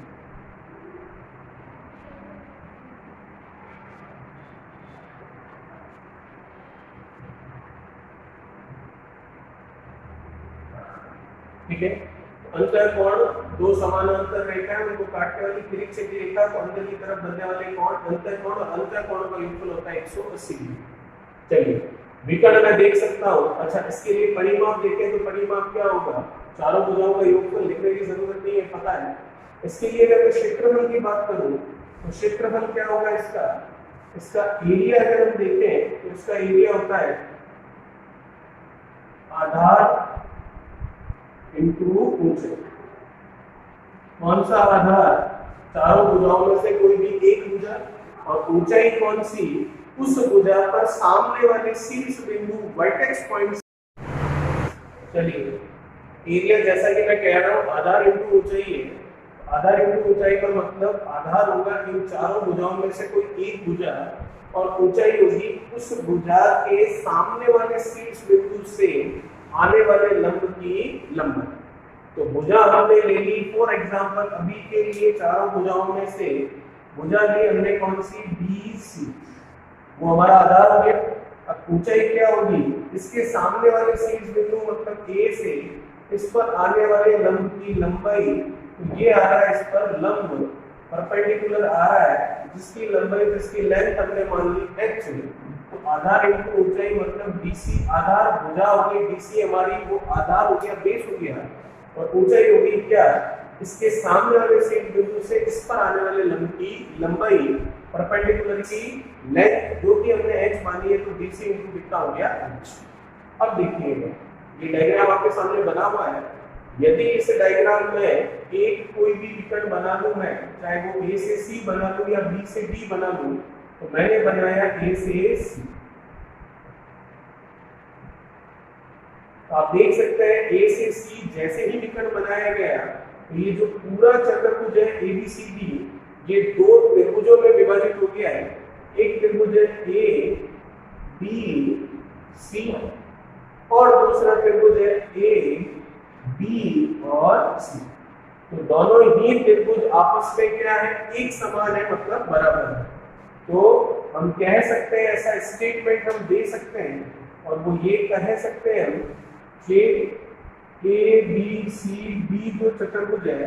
ठीक है, अंतःकोण दो समानांतर रेखा है, उनको काटने वाली तिरछी रेखा को अंदर की तरफ बनने वाले कोण अंतःकोण, और अंतःकोण का योगफल होता है 180 डिग्री। चलिए विकर्ण मैं देख सकता हूं। अच्छा, इसके लिए परिमाप देखें तो परिमाप क्या होगा, चारों भुजाओं का योगफल लिखने की जरूरत नहीं है, पता है। इसके लिए अगर मैं क्षेत्रफल की बात करूं तो क्षेत्रफल क्या होगा इसका, इसका एरिया अगर हम देखें तो इसका एरिया होता है आधार इंटू ऊंचाई। कौन सा आधार, चारों भुजाओं में से कोई भी एक भुजा, और ऊंचाई कौन सी, उस भुजा पर सामने वाले शीर्ष बिंदु वर्टेक्स पॉइंट। चलिए एरिया जैसा कि मैं कह रहा हूं आधार इंटू ऊंचाई है, आधार इंटू ऊंचाई का मतलब आधार होगा इन चारों भुजाओं में से कोई एक भुजा और ऊंचाई होगी उस भुजा के सामने वाले शीर्ष बिंदु से आने वाले लंब की लंबाई। तो भुजा हमने ले ली फॉर एग्जांपल, अभी के लिए चारों भुजाओं में से भुजा ली हमने कौन सी, BC, वो हमारा आधार हो गया। अब ऊंचाई क्या होगी, इसके सामने वाले शीर्ष बिंदु मतलब A से इस पर आने वाले लंब की लंबाई। तो ये आ रहा है इस पर लंब परपेंडिकुलर आ रहा है, जिसकी लंबाई, जिसकी लेंथ हमने मान ली h। तो आधार इंटू ऊंचाई मतलब BC, आधार भुजा हो गई BC हमारी, वो आधार हो गया, बेस हो गया, और ऊंचाई होगी क्या, इसके सामने वाले शीर्ष बिंदु से इस पर आने वाले लंब की लंबाई परपेंडिकुलर की लेंथ, जो कि हमने h मानी है। तो BC इंटू कितना हो गया h। अब देखिएगा ये डायग्राम आपके सामने बना हुआ है। यदि इस डायग्राम में एक कोई भी विकर्ण बना लूं मैं, चाहे वो A से C बना लूं या B से D बना लूं, तो मैंने बनाया A से C। आप देख सकते हैं A से C जैसे ही विकर्ण बनाया गया तो ये जो पूरा चतुर्भुज है ABCD, ये दो त्रिभुजों में विभाजित हो गया है। एक त्रिभुज है ABC और दूसरा त्रिभुज है AB और C। तो दोनों ही त्रिभुज आपस में क्या है, एक समान है, मतलब बराबर है। तो हम कह सकते हैं, ऐसा स्टेटमेंट हम दे सकते हैं, और वो ये कह सकते हैं हम कि ABCD जो चतुर्भुज है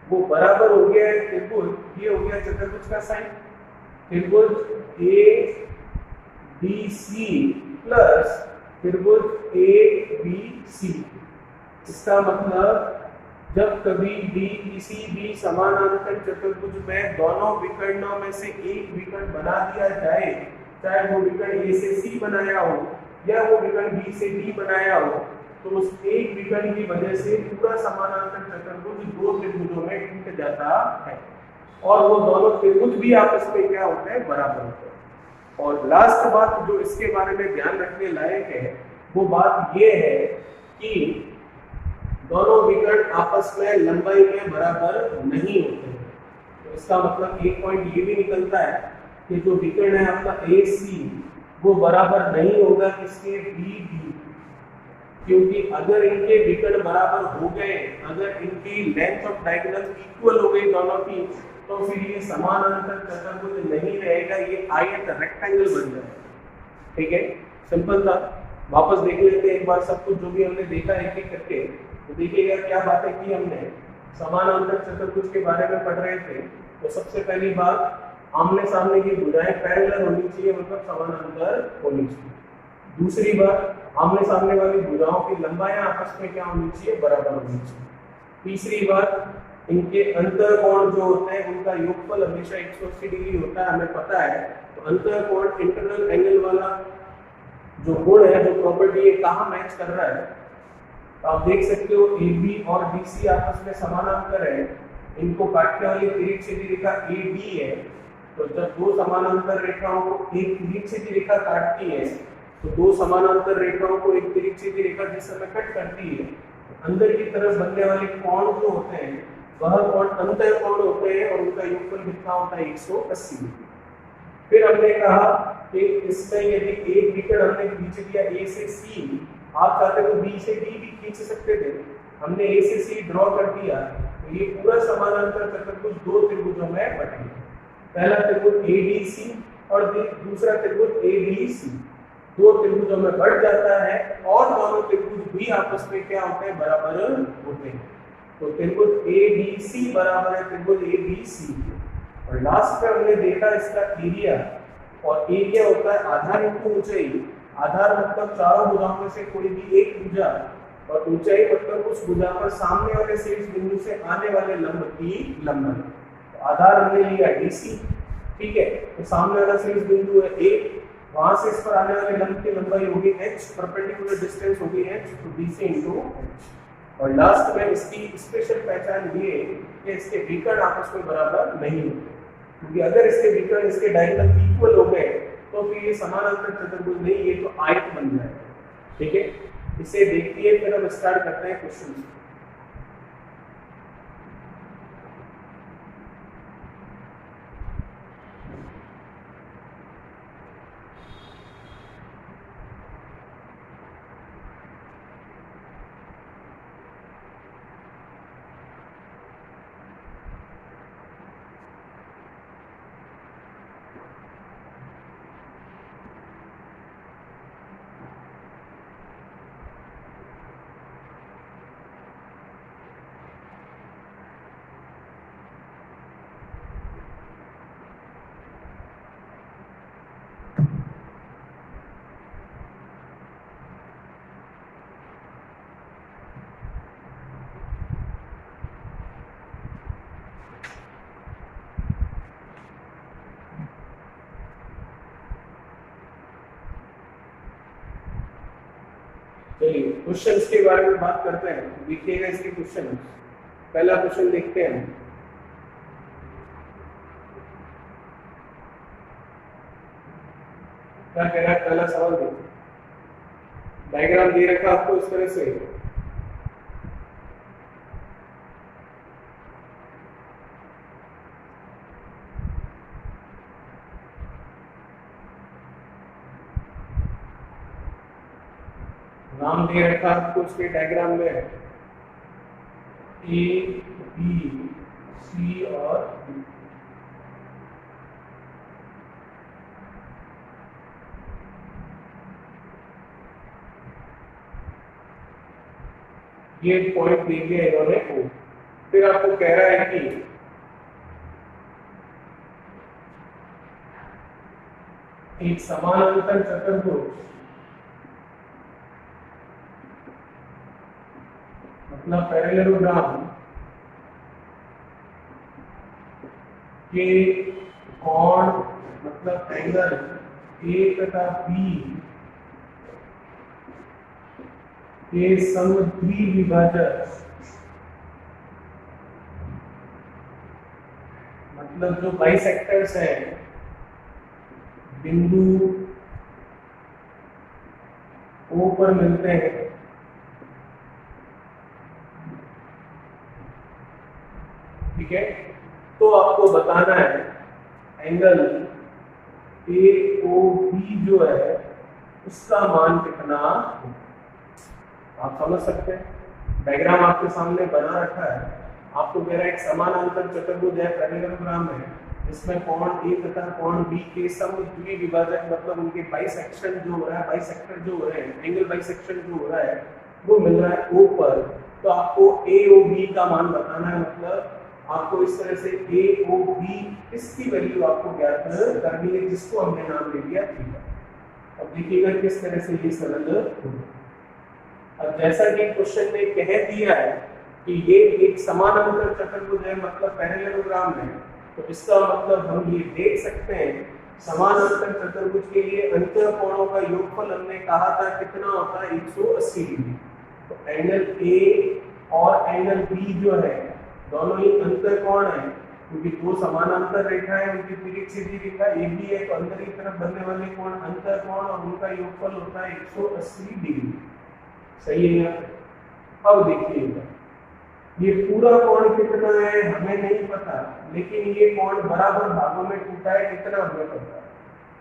वो बराबर हो गया है त्रिभुज, ये हो गया चतुर्भुज का साइन, त्रिभुज ABC प्लस त्रिभुज ABC। इसका मतलब जब कभी DBCD समानांतर चतुर्भुज में दोनों विकर्णों में से एक विकर्ण बना दिया जाए, चाहे वो विकर्ण A से C बनाया हो या वो विकर्ण B से D बनाया हो, तो उस एक विकर्ण की वजह से पूरा समानांतर चतुर्भुज दो त्रिभुजों में टूट जाता है, और वो दोनों त्रिभुज भी आपस में क्या होते हैं, बराबर होते हैं। और लास्ट बात जो इसके बारे में ध्यान रखने लायक है वो बात ये है कि दोनों विकर्ण आपस में लंबाई में बराबर नहीं होते हैं। तो इसका मतलब एक पॉइंट ये भी निकलता है कि जो विकर्ण है आपका ए सी वो बराबर नहीं होगा किसके बी डी, क्योंकि अगर इनके विकर्ण बराबर हो गए, अगर इनकी लेंथ ऑफ डायगोनल इक्वल हो गई दोनों की, तो फिर ये समानांतर चतुर्भुज नहीं रहेगा, ये आयत रेक्टेंगल बन जाएगा। ठीक है, सिंपल था। वापस देख लेते हैं एक बार सब कुछ जो भी हमने देखा एक एक करके। तो देखिएगा क्या बातें की हमने। समानांतर चतुर्भुज के बारे में पढ़ रहे थे। तो सबसे पहली बात, आमने सामने की भुजाएं पैरेलल होनी चाहिए, मतलब समानांतर होनी चाहिए। दूसरी बात, आमने सामने वाली भुजाओं की लंबाइयां आपस में क्या होनी चाहिए, बराबर होनी चाहिए। तीसरी बात, इनके अंतर कोण जो होते हैं उनका योगफल हमेशा 180 डिग्री होता है, हमें पता है। तो अंतर कोण इंटरनल एंगल वाला जो गुण है, जो प्रॉपर्टी है, कहाँ मैच कर रहा है। तो आप देख सकते हो AB और BC आपस में समानांतर है, इनको काटने वाली तिरछी सीधी रेखा AB है। तो जब दो समानांतर रेखाओं को एक तिरछी सीधी रेखा काटती है, तो दो समानांतर रेखाओं को एक तिरछी सीधी रेखा जिस समय कट करती है, अंदर की तरफ बनने वाले कोण जो होते हैं वह कोण अंतर कोण होते हैं और उनका योगफल कितना होता है, 180 डिग्री। फिर हमने कहा कि इसमें यदि एक विकर्ण हमने खींच दिया A से C, आप चाहते तो B से D भी खींच सकते थे, हमने A से C ड्रॉ कर दिया, तो ये पूरा समानांतर चतुर्भुज दो त्रिभुजों में बट गया। पहला त्रिभुज ADC और दूसरा त्रिभुज ABC, दो त्रिभुजों में बढ़ जाता है और दोनों त्रिभुज भी आपस में क्या होते हैं, बराबर होते हैं। तो त्रिभुज ABC बराबर है त्रिभुज ABC। और लास्ट में हमने देखा इसका एरिया, और एरिया होता है आधार इंटू ऊंचाई। आधार मतलब चारों भुजाओं में से कोई भी एक भुजा, और ऊंचाई मतलब उस भुजा पर सामने वाले शीर्ष बिंदु से आने वाले लंब की लंबाई। तो आधार हमने लिया DC, ठीक है। तो सामने वाला शीर्ष बिंदु है A, वहां से इस पर आने वाले लंब की लंबाई होगी h, परपेंडिकुलर डिस्टेंस होगी h, तो DC इंटू h। और लास्ट में इसकी स्पेशल पहचान ये कि इसके विकर्ण आपस में बराबर नहीं होते, क्योंकि अगर इसके विकर्ण इसके डायगोनल इक्वल हो गए तो फिर ये समानांतर चतुर्भुज नहीं, ये तो आयत बन जाएगा। ठीक है, इसे देखिए, फिर हम स्टार्ट करते हैं क्वेश्चन। चलिए क्वेश्चंस के बारे में बात करते हैं। देखिएगा इसके क्वेश्चन। पहला क्वेश्चन देखते हैं। क्या कह रहा है पहला सवाल? देखिए, डायग्राम दे रखा आपको इस तरह से। नाम दे रखा आपको इसके डायग्राम में A, B, C और D। ये पॉइंट दे दिया इन्होंने को। फिर आपको कह रहा है कि एक समानांतर चतुर्भुज मतलब पैरेललोग्राम के कोण मतलब एंगल A तथा B के समद्वि विभाजक, मतलब जो बाइसेक्टर्स हैं बिंदु O पर मिलते हैं, ठीक है, तो आपको बताना है एंगल AOB जो है उसका मान कितना। आप समझ सकते हैं, डायग्राम आपके सामने बना रखा है। आपको कह रहा है एक समानांतर चतुर्भुज है पैरेललोग्राम है, इसमें कोण A तथा कोण B के समद्विबाहु विभाजक मतलब उनके बाइसेक्शन जो हो रहा है, बाइसेक्टर जो हो रहे हैं, एंगल बाइसेक्शन जो हो रहा है वो मिल रहा है O पर। तो आपको AOB का मान बताना है, मतलब आपको इस तरह से AOB इसकी वैल्यू आपको ज्ञात करनी है, जिसको हमने नाम दे दिया थीटा। अब देखिएगा किस तरह से ये सरल होगा। अब जैसा कि क्वेश्चन ने कह दिया है कि ये एक समानांतर चतुर्भुज है, मतलब पैरेललोग्राम है, तो इसका मतलब हम ये देख सकते हैं समानांतर चतुर्भुज के लिए अंतर कोणों का योगफल हमने कहा था कितना होता है 180 डिग्री। तो एंगल A और एंगल B जो है दोनों ही अंतर कोण है, क्योंकि दो समानांतर रेखाएं उनकी पीरियड सीधी रेखा AB है, तो अंदर की तरफ बनने वाले कोण अंतर कोण और उनका योगफल होता है 180 डिग्री। सही है। अब देखिएगा ये पूरा कोण कितना है हमें नहीं पता, लेकिन ये कोण बराबर भागों में टूटा है कितना हमें पता है,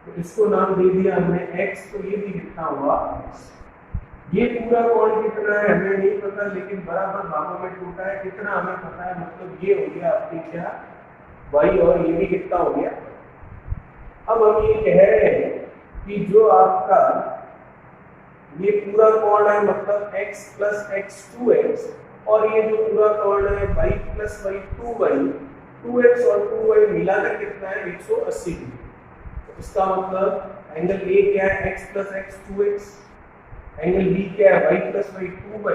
तो इसको नाम दे दिया हमने x, तो ये भी कितना हुआ x। ये पूरा कोण कितना है हमें नहीं पता, लेकिन बराबर भागों में टूटा है कितना हमें पता है, मतलब ये हो गया आपकी क्या y, और ये भी कितना हो गया। अब हम ये कह रहे हैं कि जो आपका ये पूरा कोण है मतलब x प्लस x 2x, और ये जो पूरा कोण है y plus y 2y, 2x और 2y मिलाकर कितना है 180 डिग्री। तो इसका मतलब एंगल A क्या है x plus x 2x, angle B क्या है y प्लस y 2y,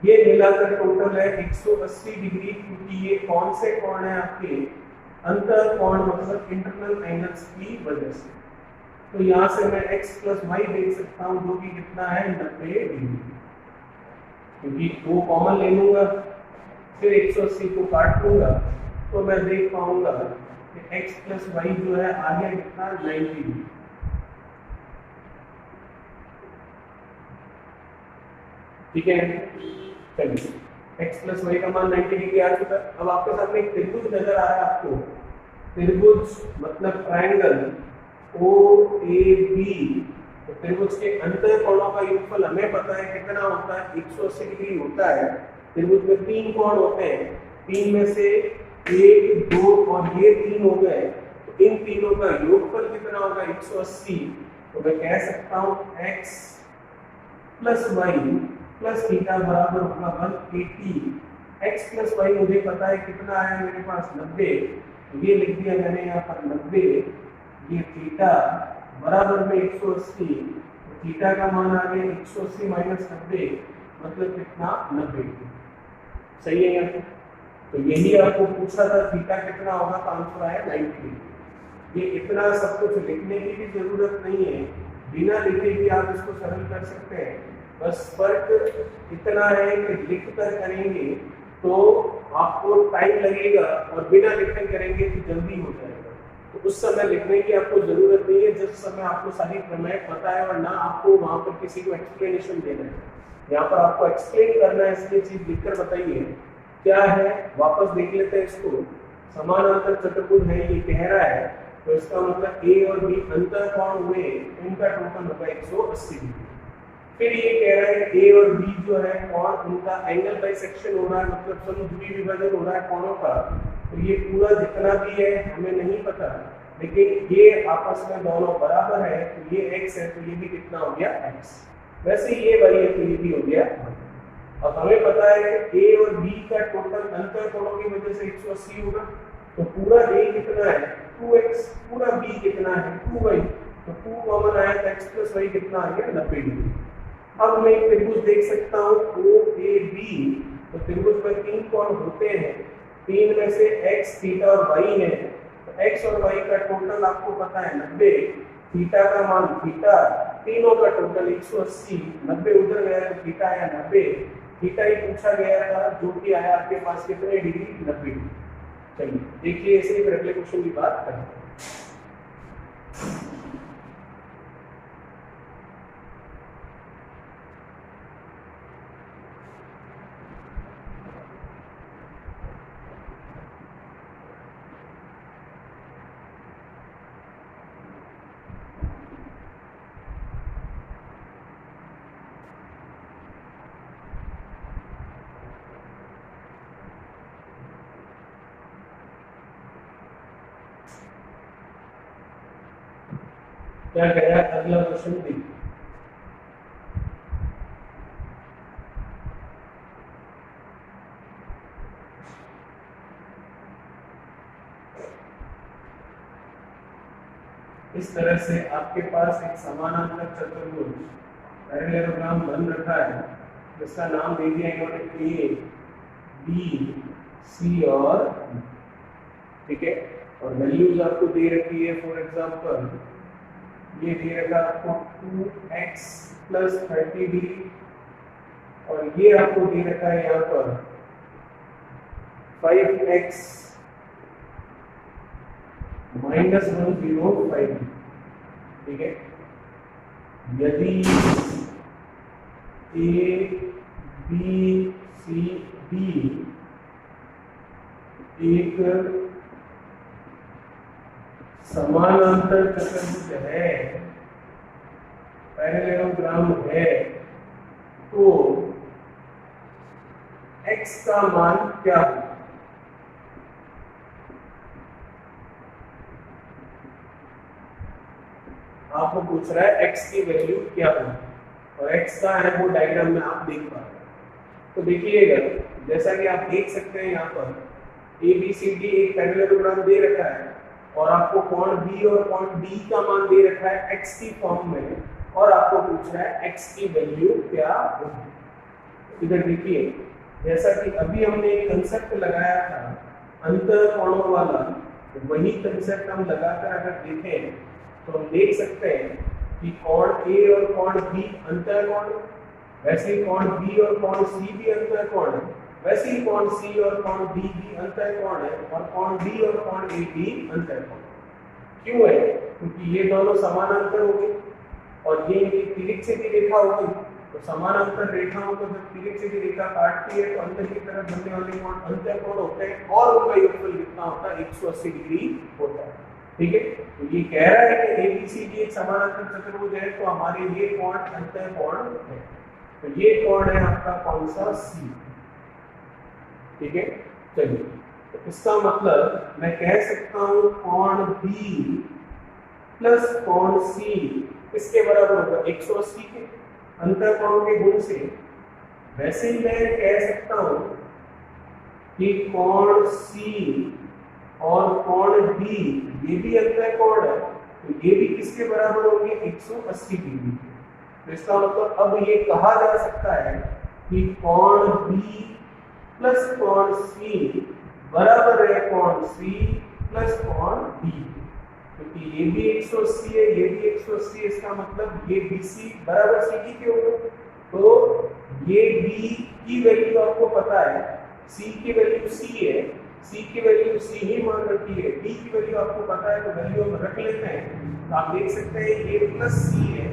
ये मिलाकर टोटल है 180 डिग्री, क्योंकि ये कौन से कोण है आपके अंतर कोण मतलब इंटरनल एंगल्स की वजह से। तो यहाँ से मैं x प्लस y देख सकता हूँ जो कि कितना है 90 डिग्री, क्योंकि दो कॉमन ले लूंगा फिर 180 को काट लूंगा, तो मैं देख पाऊंगा कि x प्लस y जो है आ गया कितना 90 डिग्री। ठीक है, चलिए x प्लस y का मान 90 डिग्री आ चुका। अब आपके सामने एक त्रिभुज नजर आ रहा है आपको, त्रिभुज मतलब ट्रायंगल OAB, तो त्रिभुज के अंतर कोणों का योगफल हमें पता है कितना होता है 180 डिग्री होता है। त्रिभुज में तीन कोण होते हैं, तीन में से 1 2 और ये तीन हो गए, तो इन तीनों का योगफल कितना होगा 180। तो मैं कह सकता हूँ x plus y plus theta बराबर होगा 180। x प्लस y मुझे पता है कितना है मेरे पास 90, तो ये लिख दिया मैंने यहाँ पर 90, ये थीटा बराबर में 180, तो थीटा का मान आ गया 180 माइनस 90 मतलब कितना 90। सही है यहाँ, तो यही आपको पूछा था थीटा कितना होगा, तो आंसर आया 90। ये इतना सब कुछ लिखने की भी जरूरत नहीं है, बिना लिखे भी आप इसको सरल कर सकते हैं। बस फर्क इतना है कि लिख कर करेंगे तो आपको टाइम लगेगा, और बिना लिखे करेंगे तो जल्दी हो जाएगा। तो उस समय लिखने की आपको जरूरत नहीं है, जिस समय आपको सारी प्रमेय पता है, और ना आपको वहां पर किसी को एक्सप्लेनेशन देना है। यहाँ पर आपको एक्सप्लेन करना है, इसलिए चीज लिखकर बताइए क्या है। वापस देख लेते हैं इसको, समानांतर चतुर्भुज है ये कह रहा है, तो इसका मतलब A और B अंतर कोण हुए, इनका टोटल होगा 180 डिग्री। फिर ये कह रहा है A और B जो है कोण उनका एंगल बाइसेक्शन हो रहा है, मतलब समद्विबाहु विभाजन हो रहा है कोणों का। तो ये पूरा जितना भी है हमें नहीं पता, लेकिन ये आपस में दोनों बराबर है, तो ये x है, तो ये भी कितना हो गया x। वैसे ये y है, तो ये भी हो गया। अब हमें पता है कि A और B का टोटल अंतर कोणों की वजह से 180 होगा, तो पूरा A कितना है 2x, पूरा B कितना है 2y, तो 2 कॉमन आया तो x प्लस y कितना आ गया 90 डिग्री। अब मैं एक त्रिभुज देख सकता हूँ OAB, तो त्रिभुज में तीन कोण होते हैं, तीन में से x थीटा और y है, तो x और y का टोटल आपको पता है 90, थीटा का मान थीटा, तीनों का टोटल 180, 90 उधर गया तो थीटा आया 90, थीटा ही पूछा गया था जो कि आया आपके पास कितने डिग्री 90 डिग्री। चलिए देखिए इसे अगले क्वेश्चन की बात करते हैं। क्या कह रहा है अगला क्वेश्चन देखिए। इस तरह से आपके पास एक समानांतर चतुर्भुज पैरेललोग्राम बन रखा है जिसका नाम दे दिया इन्होंने ए बी सी और D, ठीक है। और वैल्यूज आपको दे रखी है, फॉर एग्जांपल ये दे रखा आपको 2x + 30d और ये आपको दे रखा है यहाँ पर 5x - 105, ठीक है। यदि ए बी सी डी एक समानांतर चतुर्भुज है, पैरेललोग्राम है, तो x का मान क्या होगा? आपको पूछ रहा है x की वैल्यू क्या होगी और x का है वो डायग्राम में आप देख पा रहे हैं। तो देखिएगा जैसा कि आप देख सकते हैं यहाँ पर ए बी सी डी एक पैरेललोग्राम दे रखा है और आपको कोण बी और कोण डी का मान दे रखा है x की फॉर्म में और आपको पूछ रहा है x की वैल्यू क्या होगी। इधर देखिए जैसा कि अभी हमने एक कंसेप्ट लगाया था अंतर कोणों वाला, तो वही कंसेप्ट हम लगाकर अगर देखें तो हम देख सकते हैं कि कोण ए और कोण बी अंतर कोण, वैसे ही कोण बी और कोण सी भी अंतर कोण है, वैसे ही कोण सी और कोण डी भी अंतर कोण है और कोण डी और कोण ए भी अंतर कोण। क्यों है? क्योंकि ये दोनों समानांतर हो गए और ये तिरछी सीधी रेखा होगी, तो समानांतर रेखाओं को जब तिरछी सीधी रेखा काटती है तो अंदर की तरफ बनने वाले कोण अंतर कोण होते हैं और उनका योगफल कितना होता है? 180 डिग्री होता है, ठीक है। तो ये कह रहा है कि एबीसीडी एक समानांतर चतुर्भुज है तो हमारे ये कोण अंतर कोण है, तो ये कोण है आपका कौन सा? सी, ठीक है। चलिए तो इसका मतलब मैं कह सकता हूं कोण बी प्लस कोण सी किसके बराबर होगा? 180 के अंतर कोण के गुण से। वैसे ही मैं कह सकता हूं कि कोण सी और कोण डी ये भी अंतर कोण है, तो ये भी किसके बराबर होंगे? 180 डिग्री। तो इसका मतलब अब ये कहा जा सकता है कि कोण बी प्लस कोण सी बराबर है कोण सी प्लस कोण डी, क्योंकि ये भी 180 है ये भी 180 है, इसका मतलब ये BC बराबर CD के होगा। तो ये B की वैल्यू आपको पता है, C की वैल्यू C है, C की वैल्यू C ही मान रखी है, D की वैल्यू आपको पता है तो वैल्यू हम रख लेते हैं। तो आप देख सकते हैं ये प्लस C है,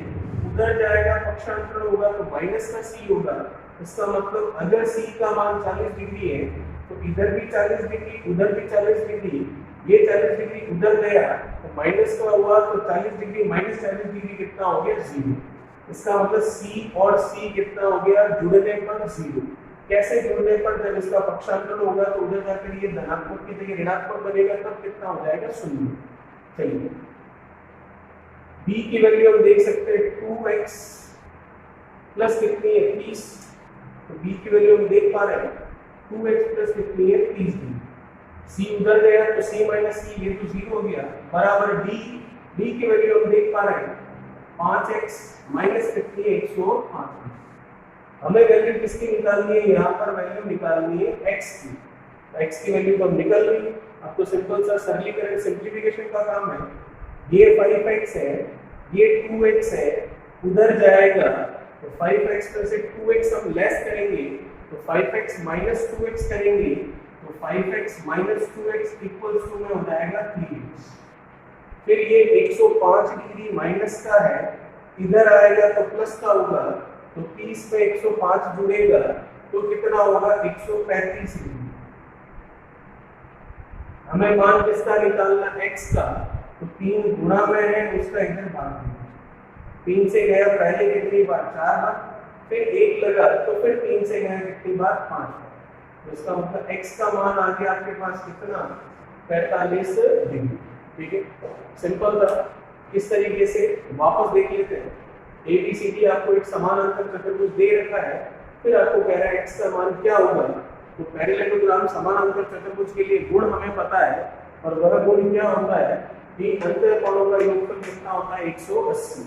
उधर जाएगा पक्षांतरण होगा तो माइनस का C होगा। इसका मतलब अगर C का मान 40 डिग्री है तो इधर भी 40 डिग्री उधर भी 40 डिग्री, ये 40 डिग्री उधर गया तो माइनस का हुआ तो 40 डिग्री माइनस 40 डिग्री कितना हो गया? 0। इसका मतलब C और C कितना हो गया? जुड़ने पर 0। कैसे जुड़ने पर? जब इसका पक्षांतरण होगा तो उधर जाकर ये धनात्मक की जगह ऋणात्मक बनेगा तब कितना हो जाएगा? 0। चलिए B की वैल्यू हम देख सकते हैं 2x प्लस कितनी है? 30। तो B की वैल्यू हम देख पा रहे हैं 2x प्लस कितनी है? 30 डिग्री। C उधर गया तो C माइनस C ये तो 0 हो गया बराबर D की वैल्यू हम देख पा रहे हैं 5x माइनस कितनी है? 105। हमें वैल्यू किसकी निकालनी है? यहाँ पर वैल्यू निकालनी है x की। तो x की वैल्यू तो हम निकल गई। अब तो सिंपल सा सरलीकरण सिंप्लीफिकेशन का काम है। ये 5x है, ये 2x है, उधर जाएगा तो 5x में से 2x हम लेस करेंगे तो 5x माइनस 2x करेंगे तो 5x minus 2x equals to में हो जाएगा 3x। फिर ये 105 डिग्री माइनस का है, इधर आएगा तो प्लस का होगा तो 30 में 105 जुड़ेगा तो कितना होगा? 135 डिग्री। हमें मान किसका निकालना? x का। तो 3 गुणा में है उसका इधर भाग देना। 3 से गया पहले कितनी बार? 4 बार, फिर 1 लगा तो फिर 3 से गया कितनी बार? 5 बार। तो इसका मतलब x का मान आ गया आपके पास कितना? 45 डिग्री, ठीक है। सिंपल था। इस तरीके से वापस देख लेते हैं। ABCD आपको एक समानांतर चतुर्भुज दे रखा है, फिर आपको कह रहा है x का मान क्या होगा। तो पैरेललोग्राम समानांतर चतुर्भुज के लिए गुण हमें पता है, और वह गुण क्या होता है कि अंतःकोणों का योगफल कितना होता है 180।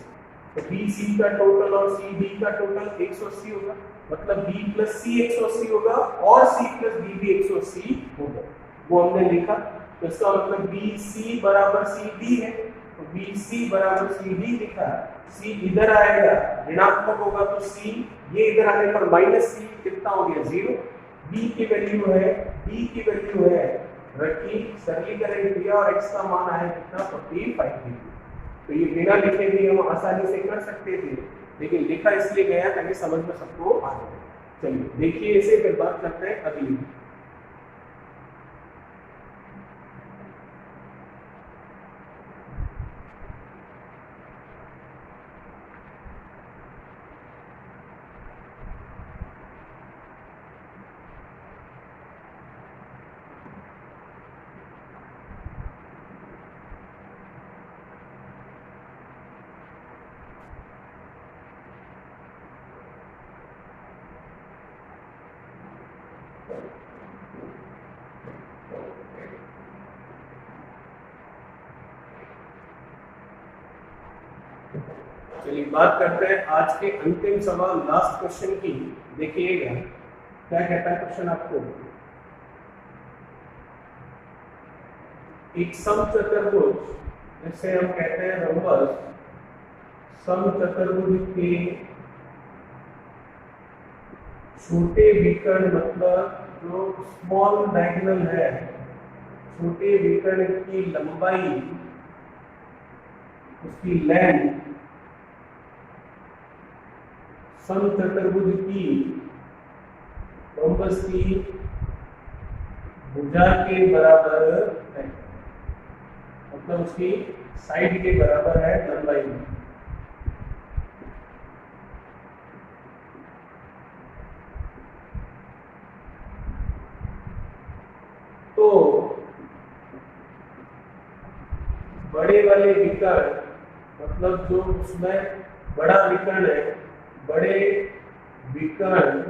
तो BC का टोटल और CD का टोटल 180 होगा, मतलब B + C 180 होगा और C + D भी 180 होगा, वो हमने लिखा। तो इसका मतलब BC = CD है, तो BC = CD लिखा। C इधर आएगा ऋणात्मक होगा, तो C ये इधर आने पर -C कितना हो गया 0। B की वैल्यू है रखी, सरलीकरण किया और x का मान आया कितना 45 डिग्री। तो ये बिना लिखे भी हम आसानी से कर सकते थे, लेकिन लिखा इसलिए गया ताकि समझ में सबको आ जाए। चलिए देखिए इसे, फिर बात करते हैं अगली। चलिए बात करते हैं आज के अंतिम सवाल, लास्ट क्वेश्चन की। देखिएगा क्या कहता है क्वेश्चन आपको। एक समचतुर्भुज, जिसे हम कहते हैं रोम्बस, समचतुर्भुज के छोटे विकर्ण, मतलब जो स्मॉल डायगोनल है, छोटे विकर्ण की लंबाई, उसकी लेंथ समचतुर्भुज की रोम्बस की भुजा के बराबर है, मतलब उसकी साइड के बराबर है लंबाई में। तो बड़े वाले विकर्ण, मतलब जो उसमें बड़ा विकर्ण है, बड़े विकर्ण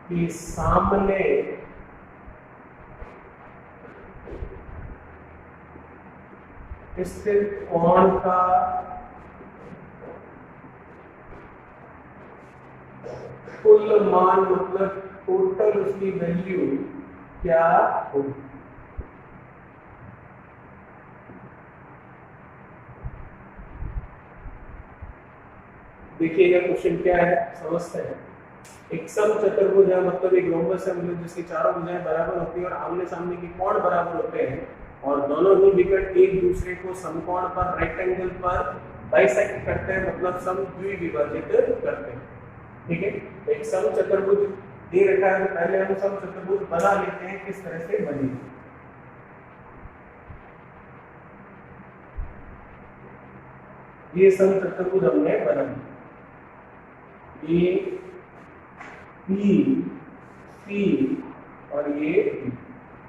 के सामने स्थित कोण का कुल मान, मतलब टोटल उसकी वैल्यू क्या होगी। देखिएगा क्वेश्चन क्या है, समझते हैं। एक समचतुर्भुज है, मतलब एक रोम्बस है, मतलब जिसकी चारों भुजाएं बराबर होती है और आमने सामने के कोण बराबर होते हैं, और दोनों ही विकर्ण एक दूसरे को समकोण पर, राइट एंगल पर बाइसेक्ट करते हैं, मतलब समद्विभाजित करते हैं। ठीक है, एक समचतुर्भुज दे रखा है, तो पहले हम समचतुर्भुज बना लेते हैं किस तरह से बनेगी। ये समचतुर्भुज हमने बना लिया, ये पी सी और ये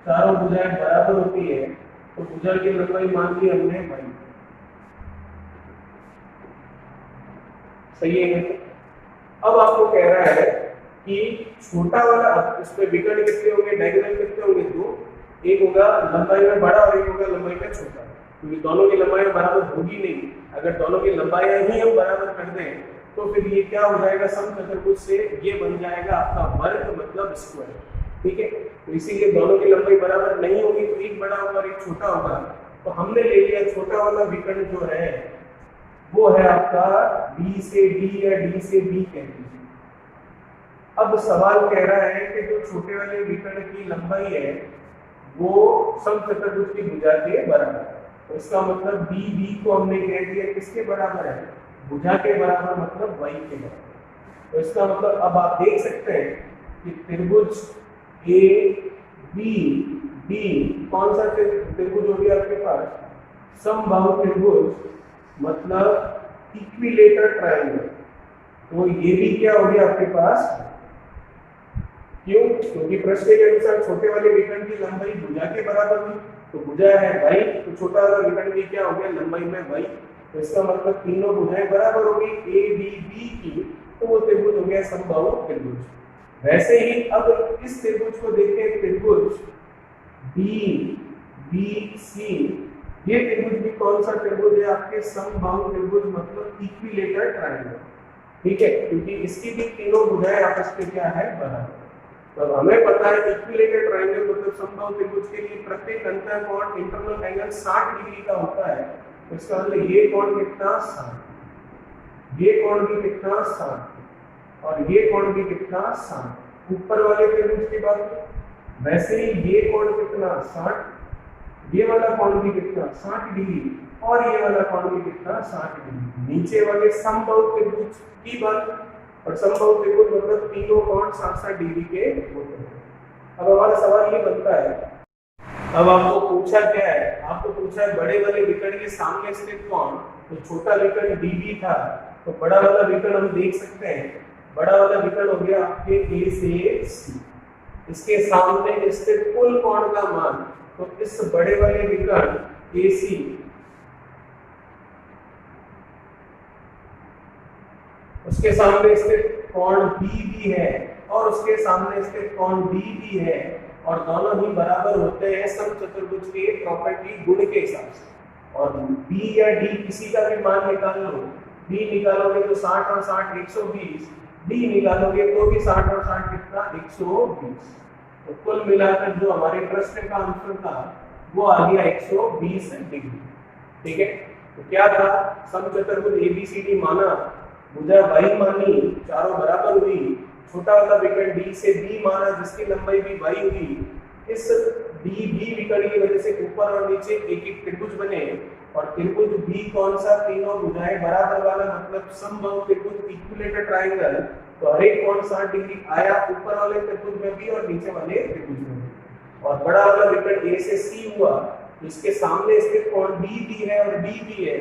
चारों भुजाएं बराबर होती है, तो भुजा की लंबाई मान ली हमने भाई, सही है। अब आपको कह रहा है कि छोटा वाला, अब इसमें विकर्ण कितने होंगे, डायगोनल कितने होंगे, दो, एक होगा लंबाई में बड़ा और एक होगा लंबाई में छोटा, क्योंकि दोनों की लंबाई बराबर होगी नहीं। अगर दोनों की लंबाई ही हम बराबर कर दें तो फिर ये क्या हो जाएगा, समचतुर्भुज से ये बन जाएगा आपका वर्ग, मतलब स्क्वायर। ठीक है, तो इसीलिए दोनों की लंबाई बराबर नहीं होगी, तो एक बड़ा होगा और एक छोटा होगा। तो हमने ले लिया छोटा वाला विकर्ण जो है वो है आपका B से D या D से B कह लीजिए। अब सवाल कह रहा है कि जो छोटे वाले विकर्ण की लंबाई है वो समचतुर्भुज की भुजा के बराबर है, तो इसका मतलब B को हमने कह दिया किसके बराबर है, भुजा के बराबर, मतलब y के बराबर। तो इसका मतलब अब आप देख सकते हैं कि त्रिभुज ABD कौन सा त्रिभुज हो गया आपके पास, समबाहु त्रिभुज, मतलब इक्विलेटरल ट्रायंगल। तो ये भी क्या हो गया आपके पास, क्यों, क्योंकि प्रश्न के अनुसार छोटे वाले विकर्ण की लंबाई भुजा के बराबर हुई, तो भुजा है y, तो छोटा वाला विकर्ण भी क्या हो गया, लंबाई में y, तो इसका मतलब तीनों भुजाएं बराबर हो गई a b b की, तो वो त्रिभुज हो गया समबाहु त्रिभुज। वैसे ही अब इस त्रिभुज को देखें, त्रिभुज b b c, ये त्रिभुज भी कौन सा त्रिभुज है, आपके समबाहु त्रिभुज, मतलब इक्विलेटरल ट्रायंगल, ठीक है, क्योंकि इसकी भी तीनों भुजाएं आपस में क्या है, बराबर। तो हमें पता है इक्विलेटरल ट्रायंगल मतलब समबाहु त्रिभुज के लिए प्रत्येक अंतर कोण इंटरनल एंगल 60 डिग्री का होता है। तो इसका मतलब ये कोण कितना, 60, ये कोण भी कितना, 60, और ये कोण भी कितना, 60। ऊपर वाले त्रिभुज की बात, वैसे ही ये कोण कितना, 60, ये वाला कोण भी कितना, 60 डिग्री, और ये वाला कोण भी कितना, 60 डिग्री। नीचे वाले समबाहु त्रिभुज की बात, और समबाहु त्रिभुज मतलब तीनों कोण 60-60 डिग्री के होते हैं। अब हमारा सवाल ये बनता है, अब आपको पूछा क्या है, आपको पूछा है बड़े वाले विकर्ण के सामने स्थित कोण, तो छोटा विकर्ण DB था, तो बड़ा वाला विकर्ण हम देख सकते हैं, बड़ा वाला विकर्ण हो गया आपके A से C, इसके सामने स्थित कुल कोण का मान, तो इस बड़े वाले विकर्ण AC, उसके सामने स्थित कोण BB है, और उसके सामने स्थित कोण DB है, और दोनों ही बराबर होते हैं समचतुर्भुज के प्रॉपर्टी गुण के हिसाब से। और B या D किसी का भी मान निकाल लो, B निकालोगे तो 60 और 60 120, D निकालोगे तो भी 60 और 60 कितना, 120। तो कुल मिलाकर जो हमारे प्रश्न का आंसर था वो आ गया 120 डिग्री, ठीक है। तो क्या था, समचतुर्भुज ABCD माना, भुजा y मानी, चारों बराबर हुई, छोटा वाला विकर्ण D से B माना जिसकी लंबाई भी y हुई, इस DB विकर्ण की वजह से ऊपर और नीचे एक एक त्रिभुज बने, और त्रिभुज B कौन सा, तीनों भुजाएं बराबर वाला, मतलब समबाहु त्रिभुज इक्विलेटरल ट्रायंगल, तो हर एक कोण 60 डिग्री आया, ऊपर वाले त्रिभुज में भी और नीचे वाले त्रिभुज में भी। और बड़ा वाला विकर्ण A से C हुआ, इसके सामने स्थित कोण DB है और DB है,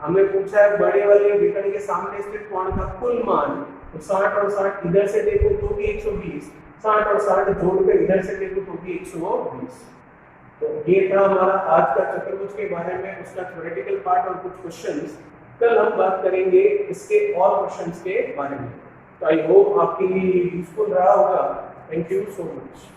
हमें पूछा है बड़े वाले विकर्ण के सामने स्थित कोण का कुल मान, तो 60 और 60 इधर से देखो तो भी 120, 60 और 60 जोड़कर इधर से देखो तो भी 120। तो ये था हमारा आज का चतुर्भुज के बारे में, उसका थ्योरेटिकल पार्ट और कुछ क्वेश्चंस। कल हम बात करेंगे इसके और क्वेश्चंस के बारे में। तो आई होप आपके लिए यूजफुल रहा होगा। Thank you so much.